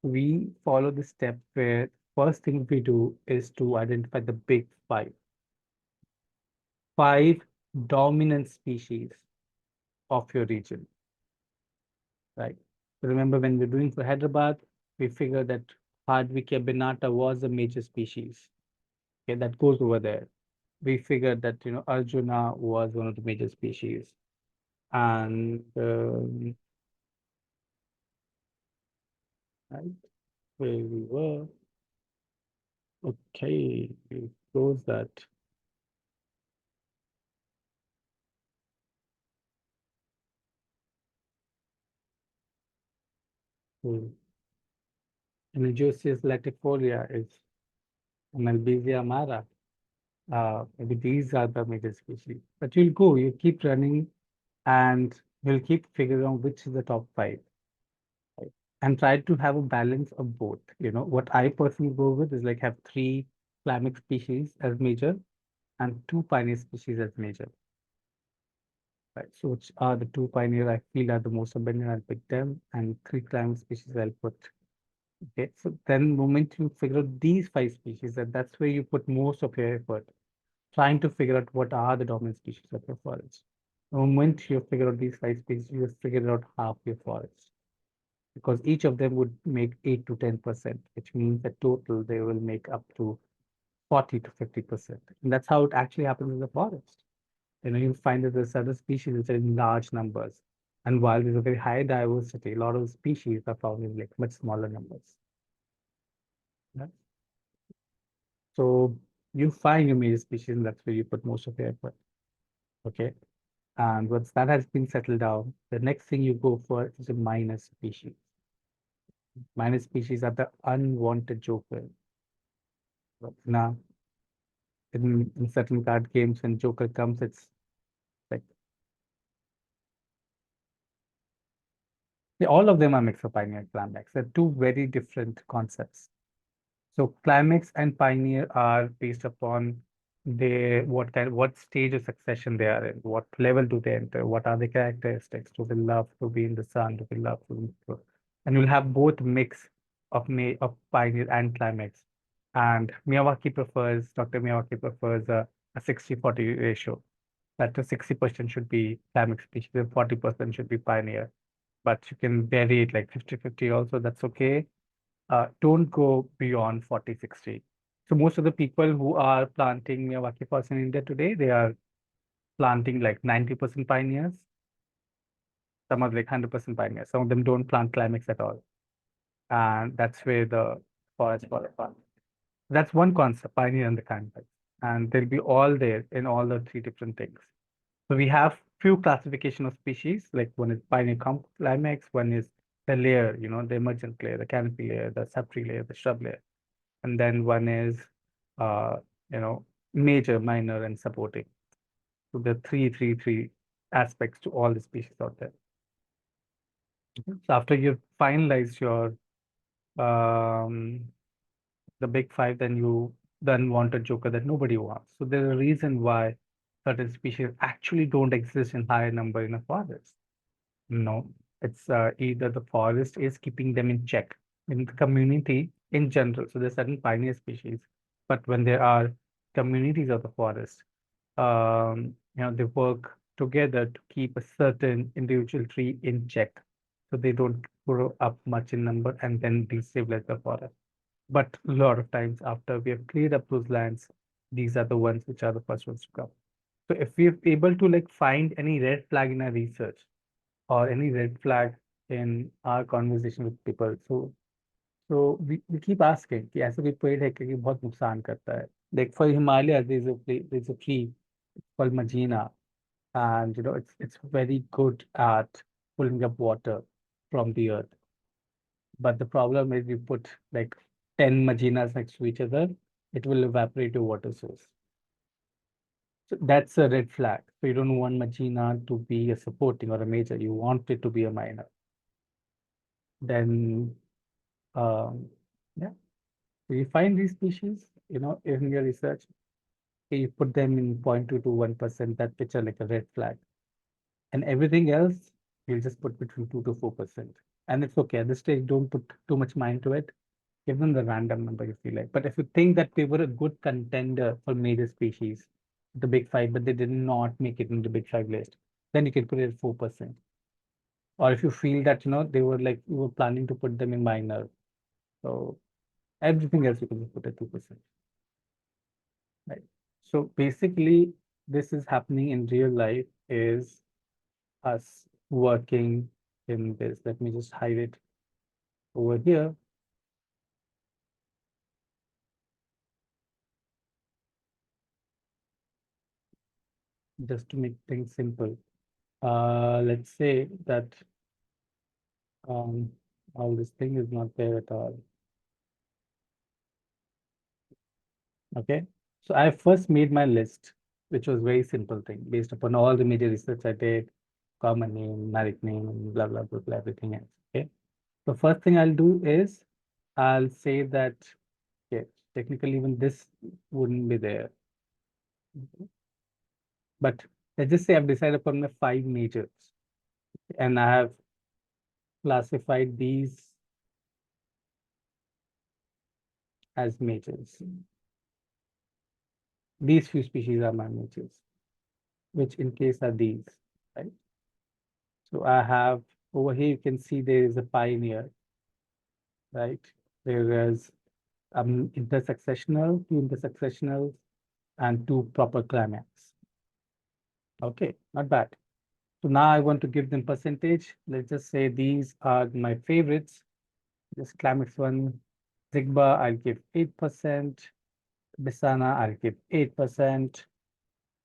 we follow the step where first thing we do is to identify the big five. Five dominant species of your region, right? Remember when we're doing for Hyderabad, we figured that Hardwickia binata was a major species. Okay, that goes over there. We figured that Arjuna was one of the major species, and right where we were. Okay, we close that. So Mejosis latifolia is Malvasia amara. Maybe these are the major species. But you'll go, you keep running, and you'll keep figuring out which is the top five, right? And try to have a balance of both. You know, what I personally go with is like have three climax species as major and two pioneer species as major. Right. So which are the two pioneer I feel are the most abundant, I'll pick them, and three climax species I'll put. Okay. So then moment you figure out these five species, that's where you put most of your effort, trying to figure out what are the dominant species of your forest. The moment you figure out these five species, you have figured out half your forest. Because each of them would make 8 to 10%, which means that total they will make up to 40 to 50%. And that's how it actually happens in the forest. You know, you'll find that there's other species which are in large numbers. And while there's a very high diversity, a lot of species are found in like much smaller numbers. Yeah. So you find your major species, and that's where you put most of your effort. Okay. And once that has been settled down, the next thing you go for is a minor species. Minor species are the unwanted joker. Now, in certain card games, when joker comes, it's like all of them are mix of pioneer and climax. They're two very different concepts. So climax and pioneer are based upon what stage of succession they are in, what level do they enter, what are the characteristics, do they love to be in the sun, do they love to be and you'll have both mix of pioneer and climax. And Dr. Miyawaki prefers a 60-40 ratio. That the 60% should be climax species and 40% should be pioneer. But you can vary it like 50-50 also, that's okay. Don't go beyond 40-60. So most of the people who are planting Miyawaki forests in India today, they are planting like 90% pioneers. Some are like 100% pioneers. Some of them don't plant climax at all. And that's where the forest fall apart. That's one concept, pioneer and the climax. And they'll be all there in all the three different things. So we have few classification of species, like one is pioneer climax, one is the layer, the emergent layer, the canopy layer, the subtree layer, the shrub layer. And then one is, uh, you know, major, minor, and supporting. So there are three aspects to all the species out there. So after you've finalized your the big five, then you then want a joker that nobody wants. So there's a reason why certain species actually don't exist in higher number in a forest. No, it's either the forest is keeping them in check in the community in general. So there's certain pioneer species, but when there are communities of the forest, they work together to keep a certain individual tree in check, so they don't grow up much in number and then destabilize the forest. But a lot of times after we have cleared up those lands, these are the ones which are the first ones to come. So if we're able to like find any red flag in our research or any red flag in our conversation with people, so we keep asking कि ऐसा कोई पेड़ है कि बहुत नुकसान करता है. Like for Himalaya, there's a tree called Magina, and it's very good at pulling up water from the earth. But the problem is you put like 10 Maginas next to each other, it will evaporate your water source. So that's a red flag. So you don't want Magina to be a supporting or a major. You want it to be a minor. Then, yeah, so you find these species, in your research, you put them in 0.2 to 1%, that picture like a red flag. And everything else, you'll just put between 2 to 4%. And it's okay. At this stage, don't put too much mind to it. Give them the random number you feel like. But if you think that they were a good contender for major species, the big five, but they did not make it in the big five list, then you can put it at 4%. Or if you feel that, they were like, you were planning to put them in minor. So everything else you can just put at 2%. Right. So basically, this is happening in real life is us working in this. Let me just hide it over here. Just to make things simple. Let's say that All this thing is not there at all. Okay. So I first made my list, which was very simple thing based upon all the media research I did, common name, married name, blah, blah, blah, blah, everything else. Okay. The first thing I'll do is I'll say that, okay, technically even this wouldn't be there. But let's just say I've decided upon my 5 majors and I have classified these as majors. These few species are my majors, which in case are these, right? So I have over here, you can see there is a pioneer, right? There is intersectional, 2 intersectional, and 2 proper climax. Okay, not bad. So now I want to give them percentage. Let's just say these are my favorites. This climax one, Zigba, I'll give 8%. Bisana, I'll give 8%.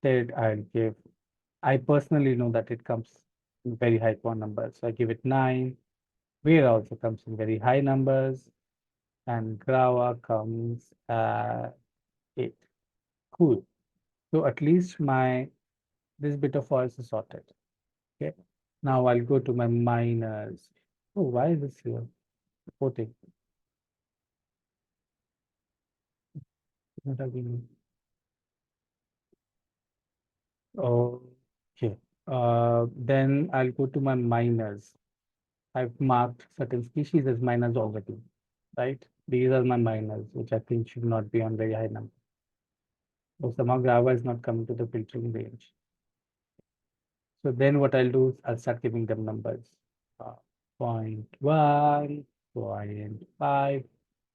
TED, I'll give. I personally know that it comes in very high point numbers. So I give it 9. Where also comes in very high numbers. And Grava comes at 8. Cool. So at least this bit of forest is sorted. Okay. Now I'll go to my miners. Oh, why is this here? Reporting. Not again. Okay. Then I'll go to my miners. I've marked certain species as miners already, right? These are my miners, which I think should not be on very high number. So somehow Grava is not coming to the filtering range. So then what I'll do is I'll start giving them numbers. 0.1, 0.5.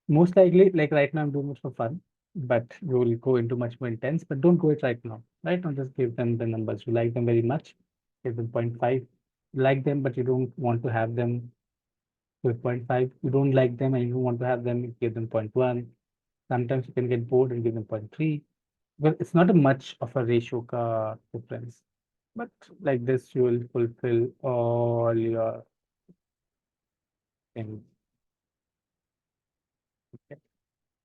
Most likely, like right now, I'm doing it for fun, but we will go into much more intense, but don't go it right now. Right now, just give them the numbers. You like them very much, give them 0.5. You like them, but you don't want to have them with 0.5. You don't like them and you want to have them, give them 0.1. Sometimes you can get bored and give them 0.3. Well, it's not a much of a ratio difference, but like this, you will fulfill all your things. Okay.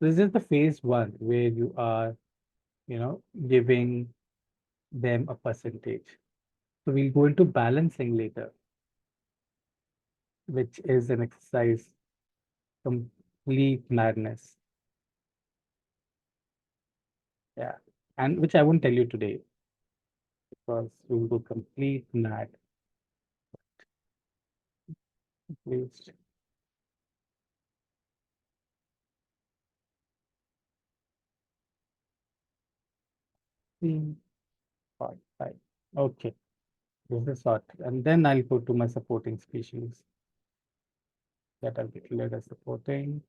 This is the phase one where you are, giving them a percentage. So we'll go into balancing later, which is an exercise complete madness. Yeah. And which I won't tell you today because we'll go complete mad. Please. 3.5. Okay. This is sort. And then I'll go to my supporting species that I've declared as supporting.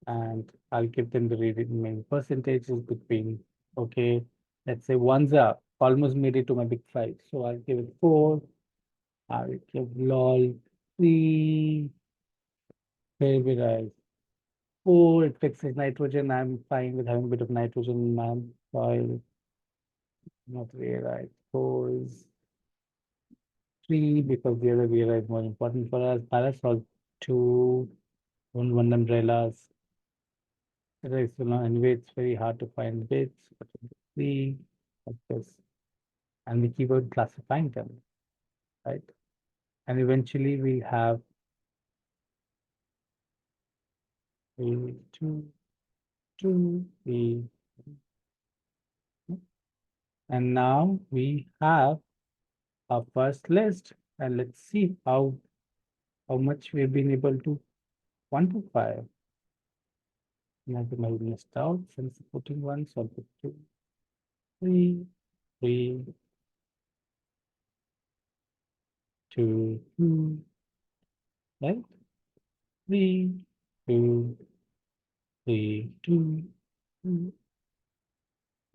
And I'll give them the remaining percentages between, okay, let's say ones are almost made it to my big 5. So I'll give it 4. I'll give lol 3. Very 4. It fixes nitrogen. I'm fine with having a bit of nitrogen in my soil. Not realize. 4 is 3 because the other Vera is more important for us. Parasol 2. One umbrellas. Right, so now anyway, it's very hard to find bits, but 3 like this. And we keep on classifying them, right? And eventually we have 3, 2, 2, 3. And now we have our first list. And let's see how much we've been able to quantify. Now my list out and supporting one, so I'll put 2, 3, 3, 2, 2, right? 3, 2, 3, 2, 2,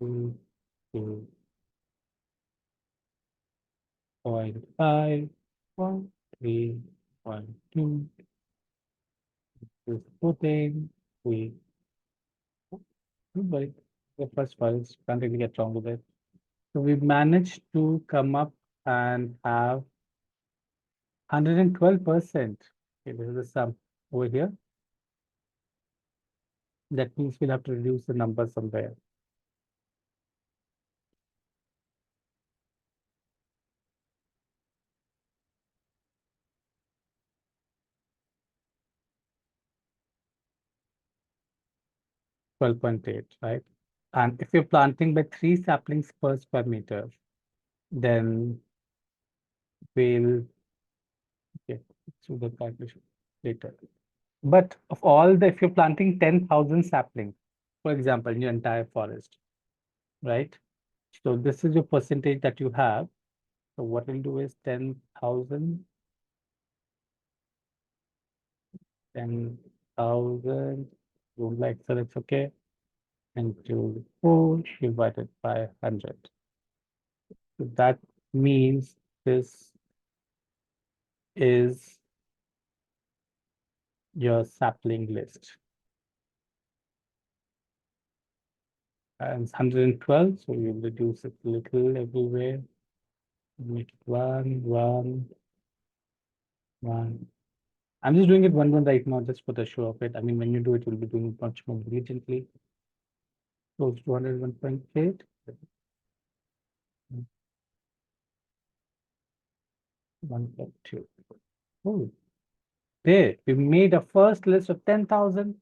2, 2, 0.5, 0.3, 0.2, is putting we but the first files can't really get wrong with it. So we managed to come up and have 112%. Okay, this is the sum over here. That means we'll have to reduce the number somewhere. 12.8, right? And if you're planting by 3 saplings per square meter, then we'll, okay, let's do the calculation later. But of all the, if you're planting 10,000 saplings, for example, in your entire forest, right? So this is your percentage that you have. So what we'll do is 10,000, 10,000, don't like, so it's okay. Into 4 divided by 100. So that means this is your sapling list. And it's 112, so you reduce it a little everywhere. Make it 1, 1, 1. I'm just doing it 1, 1 right now, just for the show of it. I mean, when you do it, you'll be doing it much more diligently. Close to 101.8. 1.2. Oh, there, we made a first list of 10,000.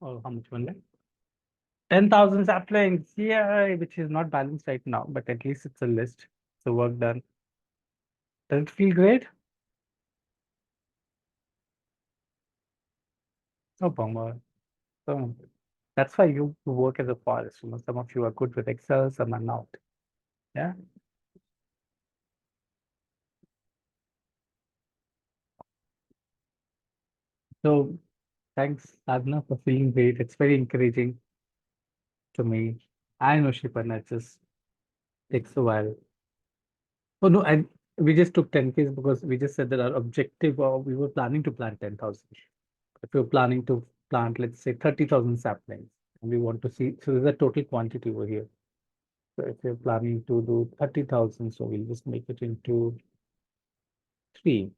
Oh, how much one? 10,000 saplings, yeah, which is not balanced right now, but at least it's a list. So work done. Does it feel great? Oh, bummer. So that's why you work as a forest. You know, some of you are good with Excel, some are not. Yeah. So thanks, Sadhna, for feeling great. It's very encouraging to me. I know Shipana, it just takes a while. Oh no, and we just took 10 Ks because we just said that our objective, or we were planning to plant 10,000. If you're planning to plant, let's say 30,000 saplings, and we want to see, so there's a total quantity over here. So if you're planning to do 30,000, so we'll just make it into 3.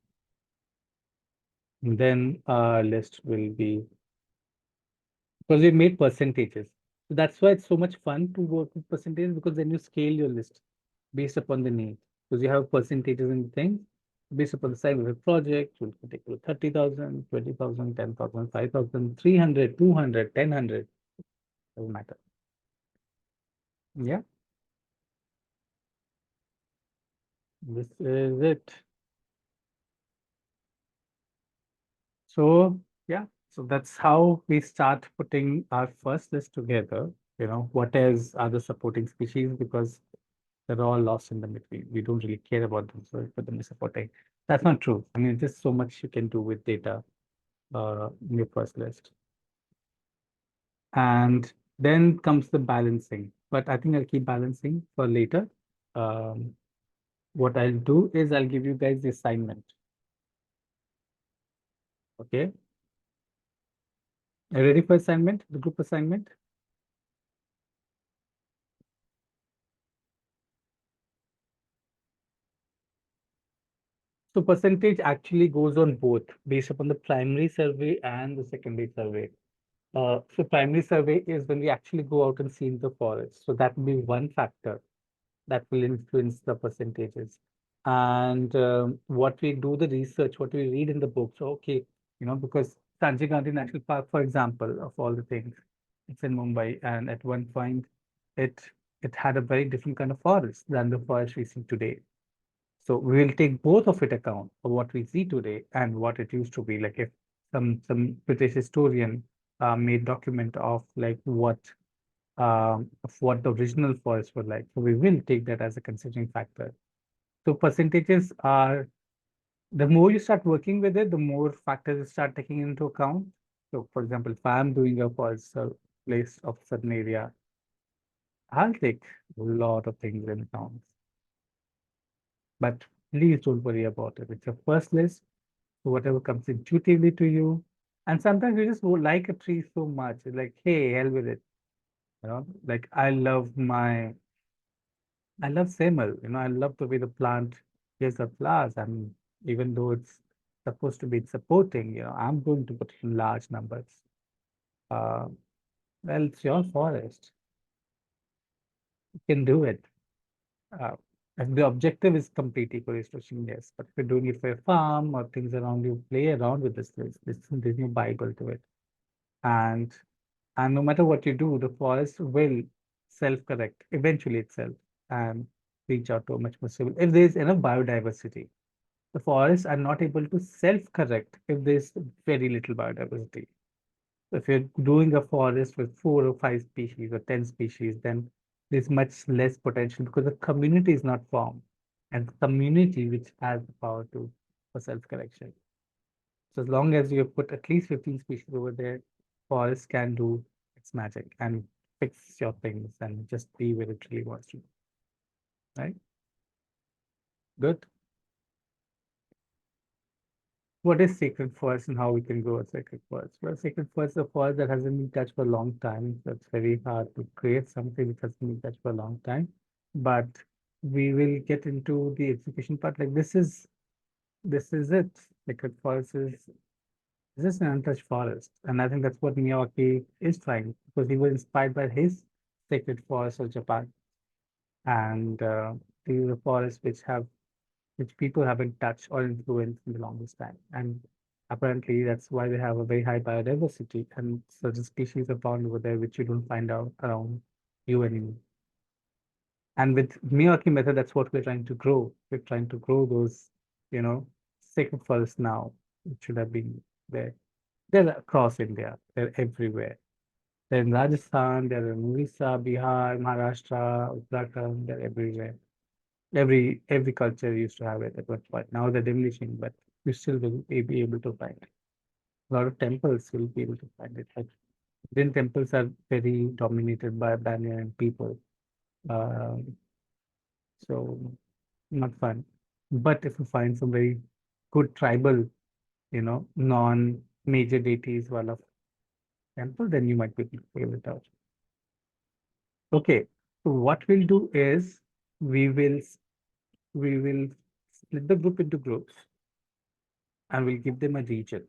And then our list will be, because we made percentages. So that's why it's so much fun to work with percentages, because then you scale your list based upon the need. Because you have percentages in things based upon the size of the project. You'll take 30,000, 20,000, 10,000, 5,000, 300, 200, 10,000. Doesn't matter. Yeah, this is it. So yeah, so that's how we start putting our first list together. You know, what is other supporting species, because they're all lost in the between. We don't really care about them, so we put them in supporting. That's not true. I mean, there's so much you can do with data in your first list. And then comes the balancing. But I think I'll keep balancing for later. Um, what I'll do is I'll give you guys the assignment. Okay. Are you ready for assignment? The group assignment? So percentage actually goes on both based upon the primary survey and the secondary survey. So primary survey is when we actually go out and see in the forest. So that will be one factor that will influence the percentages. And what we do the research, what we read in the books, okay, you know, because Sanjay Gandhi National Park, for example, of all the things, it's in Mumbai, and at one point, it it had a very different kind of forest than the forest we see today. So we will take both of it account for what we see today and what it used to be. Like if some British historian made document of like what the original forests were like. So we will take that as a considering factor. So percentages are, the more you start working with it, the more factors you start taking into account. So for example, if I'm doing a forest place of certain area, I'll take a lot of things in account. But please don't worry about it. It's your first list. So whatever comes intuitively to you. And sometimes you just like a tree so much. It's like, hey, hell with it. You know, like I love Semel. You know, I love the way the plant gives the flowers. I mean, even though it's supposed to be supporting, I'm going to put it in large numbers. Uh, well, it's your forest. You can do it. Uh, if the objective is complete eco-restoration, yes. But if you're doing it for a farm or things around you, play around with this. There's no Bible to it. And and no matter what you do, the forest will self-correct eventually itself and reach out to a much more stable. If there's enough biodiversity, the forests are not able to self-correct if there's very little biodiversity. If you're doing a forest with 4 or 5 species or 10 species, then there's much less potential because the community is not formed, and the community which has the power to for self-correction. So as long as you put at least 15 species over there, forest can do its magic and fix your things and just be where it really wants to be. Right? Good. What is sacred forest and how we can grow a sacred forest? Well, sacred forest is a forest that hasn't been touched for a long time. So it's very hard to create something that hasn't been touched for a long time. But we will get into the execution part. Like this is it. Sacred forest is just an untouched forest. And I think that's what Miyawaki is trying because he was inspired by his sacred forest of Japan. And these are forests which people haven't touched or influenced in the longest time. And apparently that's why they have a very high biodiversity and certain species are found over there which you don't find out around you anymore. And with Miyawaki method, that's what we're trying to grow. We're trying to grow those, sacred forests now, which should have been there. They're across India. They're everywhere. They're in Rajasthan, they're in Orissa, Bihar, Maharashtra, Uttarakhand, they're everywhere. Every culture used to have it at one point. Now they're diminishing, but you still will be able to find it. A lot of temples will be able to find it. Like Indian temples are very dominated by Banyan people. Um, so not fun. But if you find some very good tribal, non-major deities wala temple, then you might be able to figure it out. Okay, so what we'll do is we will we will split the group into groups and we'll give them a region,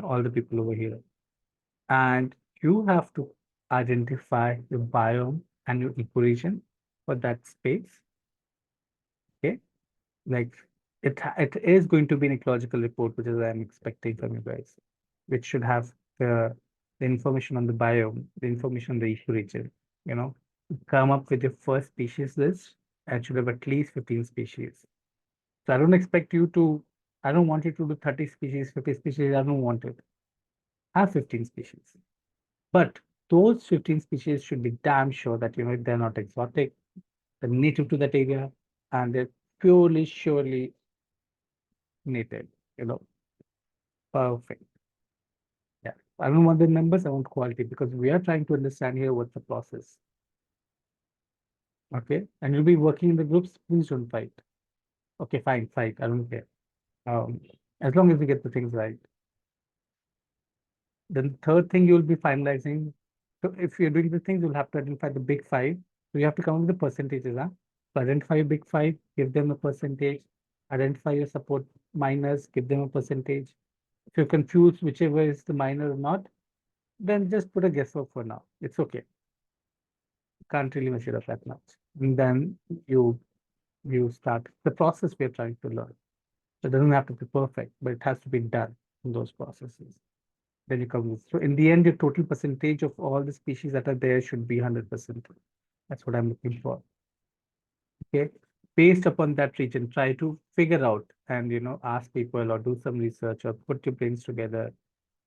all the people over here. And you have to identify your biome and your ecoregion for that space. Okay, like it is going to be an ecological report, which is I'm expecting from you guys, which should have the information on the biome, the information on the ecoregion. You know, come up with your first species list and should have at least 15 species. So I don't expect you to, I don't want you to do 30 species, 50 species. I don't want it. Have 15 species. But those 15 species should be damn sure that, they're not exotic, they're native to that area, and they're purely, surely native, you know, perfect. Yeah. I don't want the numbers, I want quality because we are trying to understand here what's the process. Okay. And you'll be working in the groups, please don't fight. Okay, fine, fight. I don't care. Um, as long as we get the things right. Then third thing you'll be finalizing. So if you're doing the things, you'll have to identify the big five. So you have to come up with the percentages, huh? So identify your big five, give them a percentage. Identify your support minors, give them a percentage. If you're confused whichever is the minor or not, then just put a guesswork for now. It's okay. Can't really mess it up that much. And then you start the process we're trying to learn. So it doesn't have to be perfect, but it has to be done in those processes. Then you come with. So in the end, your total percentage of all the species that are there should be 100%. That's what I'm looking for. Okay. Based upon that region, try to figure out and ask people or do some research or put your brains together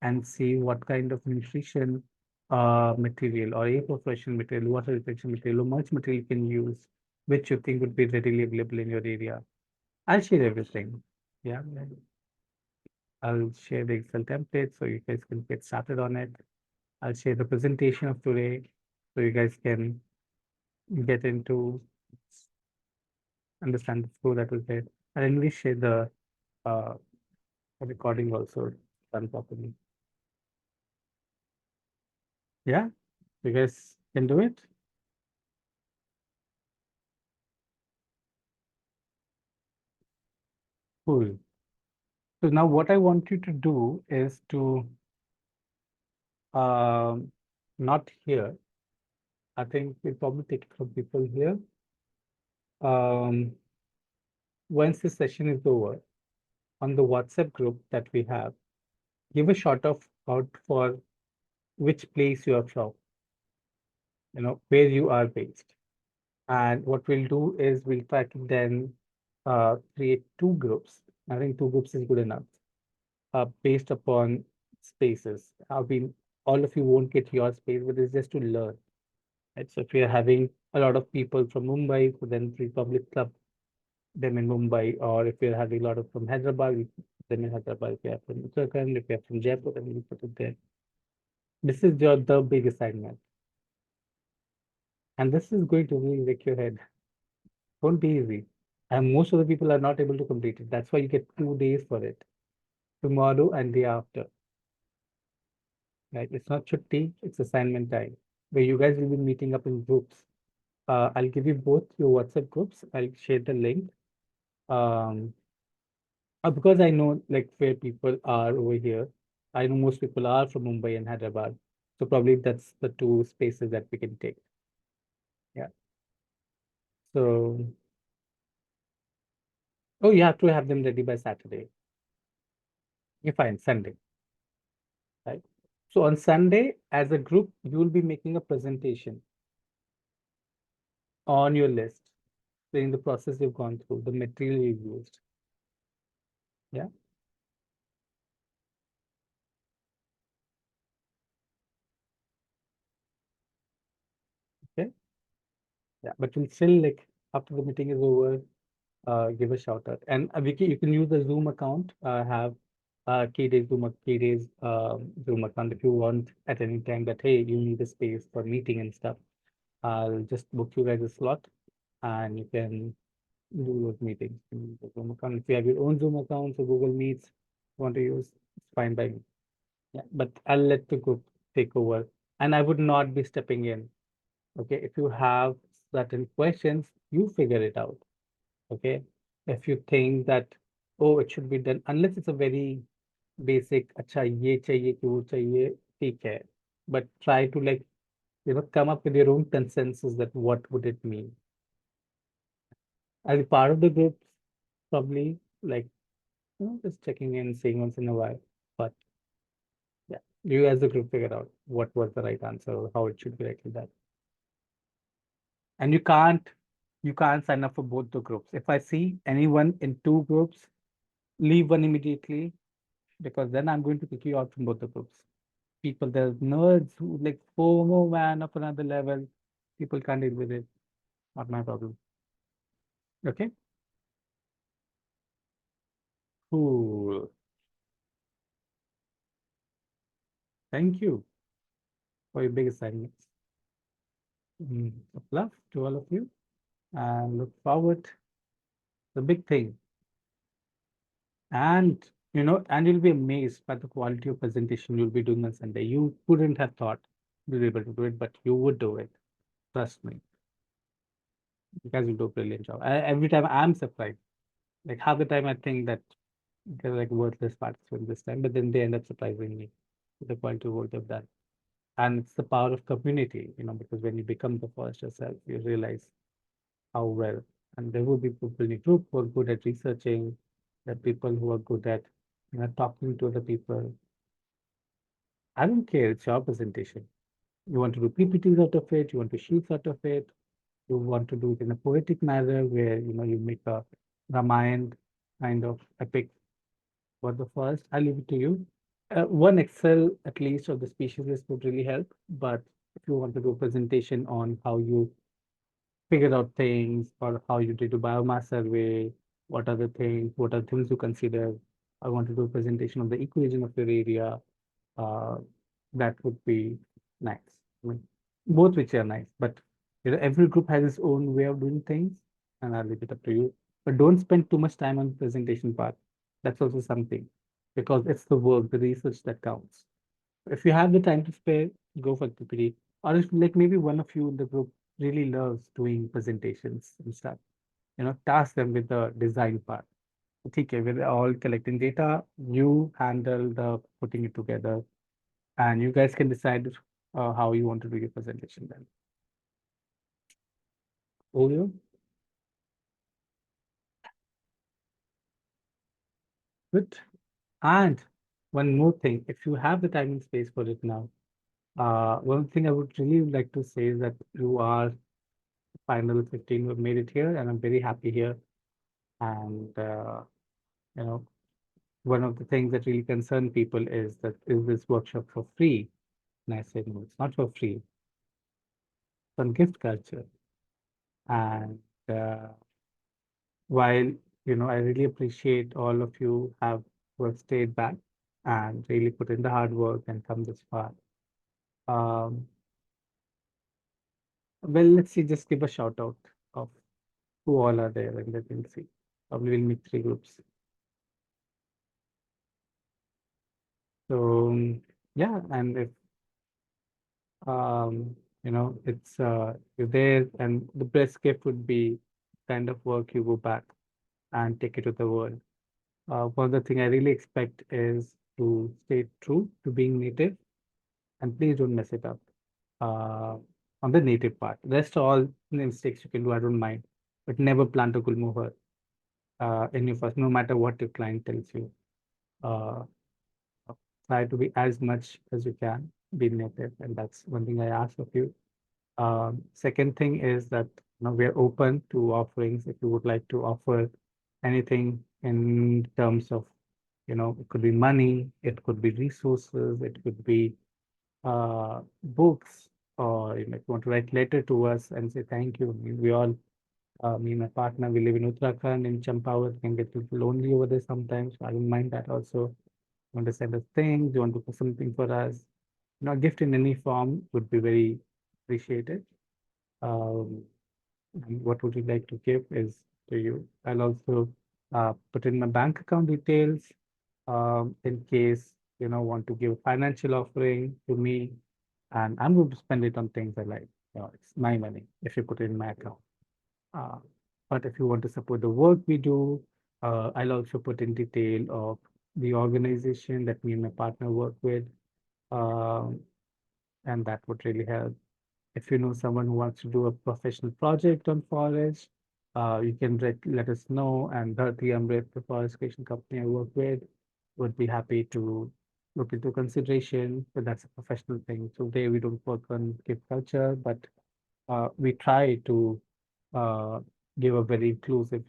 and see what kind of nutrition material or evaporation material, water retention material, or mulch material you can use, which you think would be readily available in your area. I'll share everything. Yeah. I'll share the Excel template so you guys can get started on it. I'll share the presentation of today so you guys can get into understand the flow that was there. I'll anyway share the uh, recording also done properly. Yeah, you guys can do it. Cool. So now what I want you to do is to um, not here. I think we'll probably take it from people here. Um, once the session is over, on the WhatsApp group that we have, give a short of out for which place you are from, where you are based. And what we'll do is we'll try to then create two groups. I think two groups is good enough, based upon spaces. I mean, all of you won't get your space, but it's just to learn. Right? So if you're having a lot of people from Mumbai, so then we probably club them in Mumbai, or if you're having a lot of from Hyderabad, we put them in Hyderabad. If you're from Uttarakhand, if you're from Jaipur, then we put it there. This is the big assignment. And this is going to really wreck your head. Don't be easy. And most of the people are not able to complete it. That's why you get 2 days for it. Tomorrow and day after. Right? It's not chutti, it's assignment time. Where you guys will be meeting up in groups. I'll give you both your WhatsApp groups. I'll share the link. Um, because I know like where people are over here. I know most people are from Mumbai and Hyderabad. So probably that's the two spaces that we can take. Yeah. So, oh, you have to have them ready by Saturday. You're fine, Sunday, right? So on Sunday, as a group, you will be making a presentation on your list, saying the process you've gone through, the material you've used. Yeah. Okay. Yeah. But we'll still like after the meeting is over, give a shout out. And you can use the Zoom account, have key days Zoom account if you want at any time that, hey, you need a space for meeting and stuff. I'll just book you guys a slot and you can do those meetings in the Zoom account. If you have your own Zoom accounts or Google Meets want to use, it's fine by me. Yeah, but I'll let the group take over and I would not be stepping in. Okay, if you have certain questions, you figure it out. Okay, if you think that, oh, it should be done, unless it's a very basic, अच्छा ये चाहिए कि वो चाहिए, ठीक है. But try to like, come up with your own consensus that what would it mean. As a part of the group, probably like, just checking in, seeing once in a while. But yeah, you as a group figure out what was the right answer or how it should be written that. And you can't sign up for both the groups. If I see anyone in two groups, leave one immediately because then I'm going to kick you out from both the groups. People, there's nerds who like FOMO man of another level. People can't deal with it. Not my problem. Okay? Cool. Thank you for your big assignments. Of love to all of you and look forward to the big thing. And and you'll be amazed by the quality of presentation you'll be doing on Sunday. You couldn't have thought you'll be able to do it, but you would do it. Trust me. You guys will do a brilliant job. Every time I'm surprised. Like half the time I think that they're like worthless participants this time, but then they end up surprising me with the quality of work they've done. And it's the power of community, because when you become the first yourself, you realize how well. And there will be people in the group who are good at researching, there are people who are good at talking to other people. I don't care, it's your presentation. You want to do PPTs out of it, you want to sheets out of it, you want to do it in a poetic manner where you make a Ramayana kind of epic for the first. I'll leave it to you. One Excel at least of the species list would really help. But if you want to do a presentation on how you figured out things or how you did a biomass survey, what are things you consider. I want to do a presentation of the equation of your area. Uh, that would be nice. I mean, both which are nice, but every group has its own way of doing things, and I'll leave it up to you. But don't spend too much time on the presentation part. That's also something, because it's the work, the research that counts. If you have the time to spare, go for PPT. Or if like maybe one of you in the group really loves doing presentations and stuff, task them with the design part. Okay, we're all collecting data. You handle the putting it together, and you guys can decide how you want to do your presentation then. Olio, good. And one more thing, if you have the time and space for it now, one thing I would really like to say is that you are final 15 who have made it here, and I'm very happy here. And you know, one of the things that really concern people is that is this workshop for free? And I said, no, it's not for free. It's on gift culture. And while, I really appreciate all of you have who have stayed back and really put in the hard work and come this far. Um, well, let's see, just give a shout out of who all are there and then we'll see. Probably we'll meet three groups. So yeah, and if it's you're there and the best gift would be kind of work you go back and take it to the world. One of the thing I really expect is to stay true to being native and please don't mess it up uh, on the native part. Rest all mistakes you can do, I don't mind, but never plant a gulmohar in your first, no matter what your client tells you. Uh, Try to be as much as you can, be native, and that's one thing I ask of you. Second thing is that we're open to offerings. If you would like to offer anything in terms of, it could be money, it could be resources, it could be books, or if you want to write letter to us and say thank you. We all, me and my partner, we live in Uttarakhand in Champawat, can get a little lonely over there sometimes. So I don't mind that also. You want to send us things, you want to put something for us. A gift in any form would be very appreciated. Um, and what would you like to give is to you. I'll also put in my bank account details in case want to give a financial offering to me, and I'm going to spend it on things I like. It's my money if you put it in my account. Uh, but if you want to support the work we do, I'll also put in detail of the organization that me and my partner work with, um, and that would really help. If you know someone who wants to do a professional project on forest, you can let us know. And Dharti Amrit, the forest creation company I work with, would be happy to look into consideration. But that's a professional thing. So there we don't work on gift culture, but we try to uh, give a very inclusive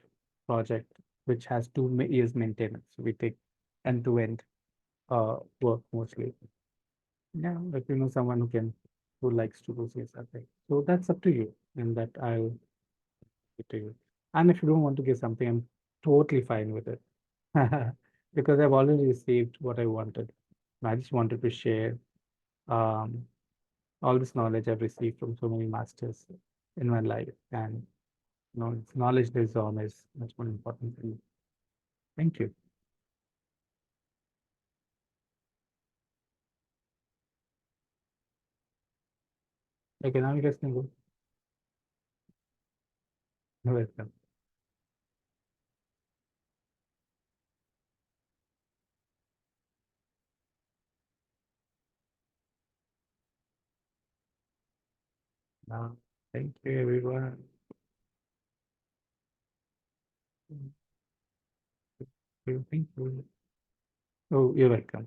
project which has 2 years maintenance. So we take end-to-end work mostly. Yeah, if you know someone who likes to do something. So that's up to you, and that I'll give to you. And if you don't want to give something, I'm totally fine with it. Because I've already received what I wanted. I just wanted to share um, all this knowledge I've received from so many masters in my life. And it's knowledge lives on is much more important than thank you. Okay, now you guys can go. You're welcome. Thank you, everyone. Thank you. Oh, you're welcome.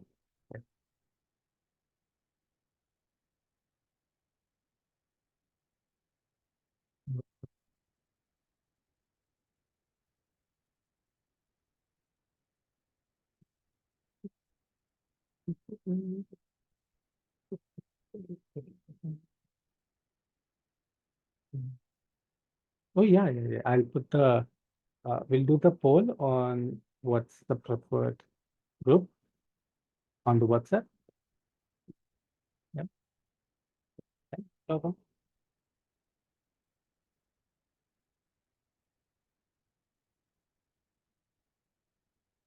Oh, yeah, yeah, yeah. I'll put we'll do the poll on what's the preferred group on the WhatsApp. Yep. Okay.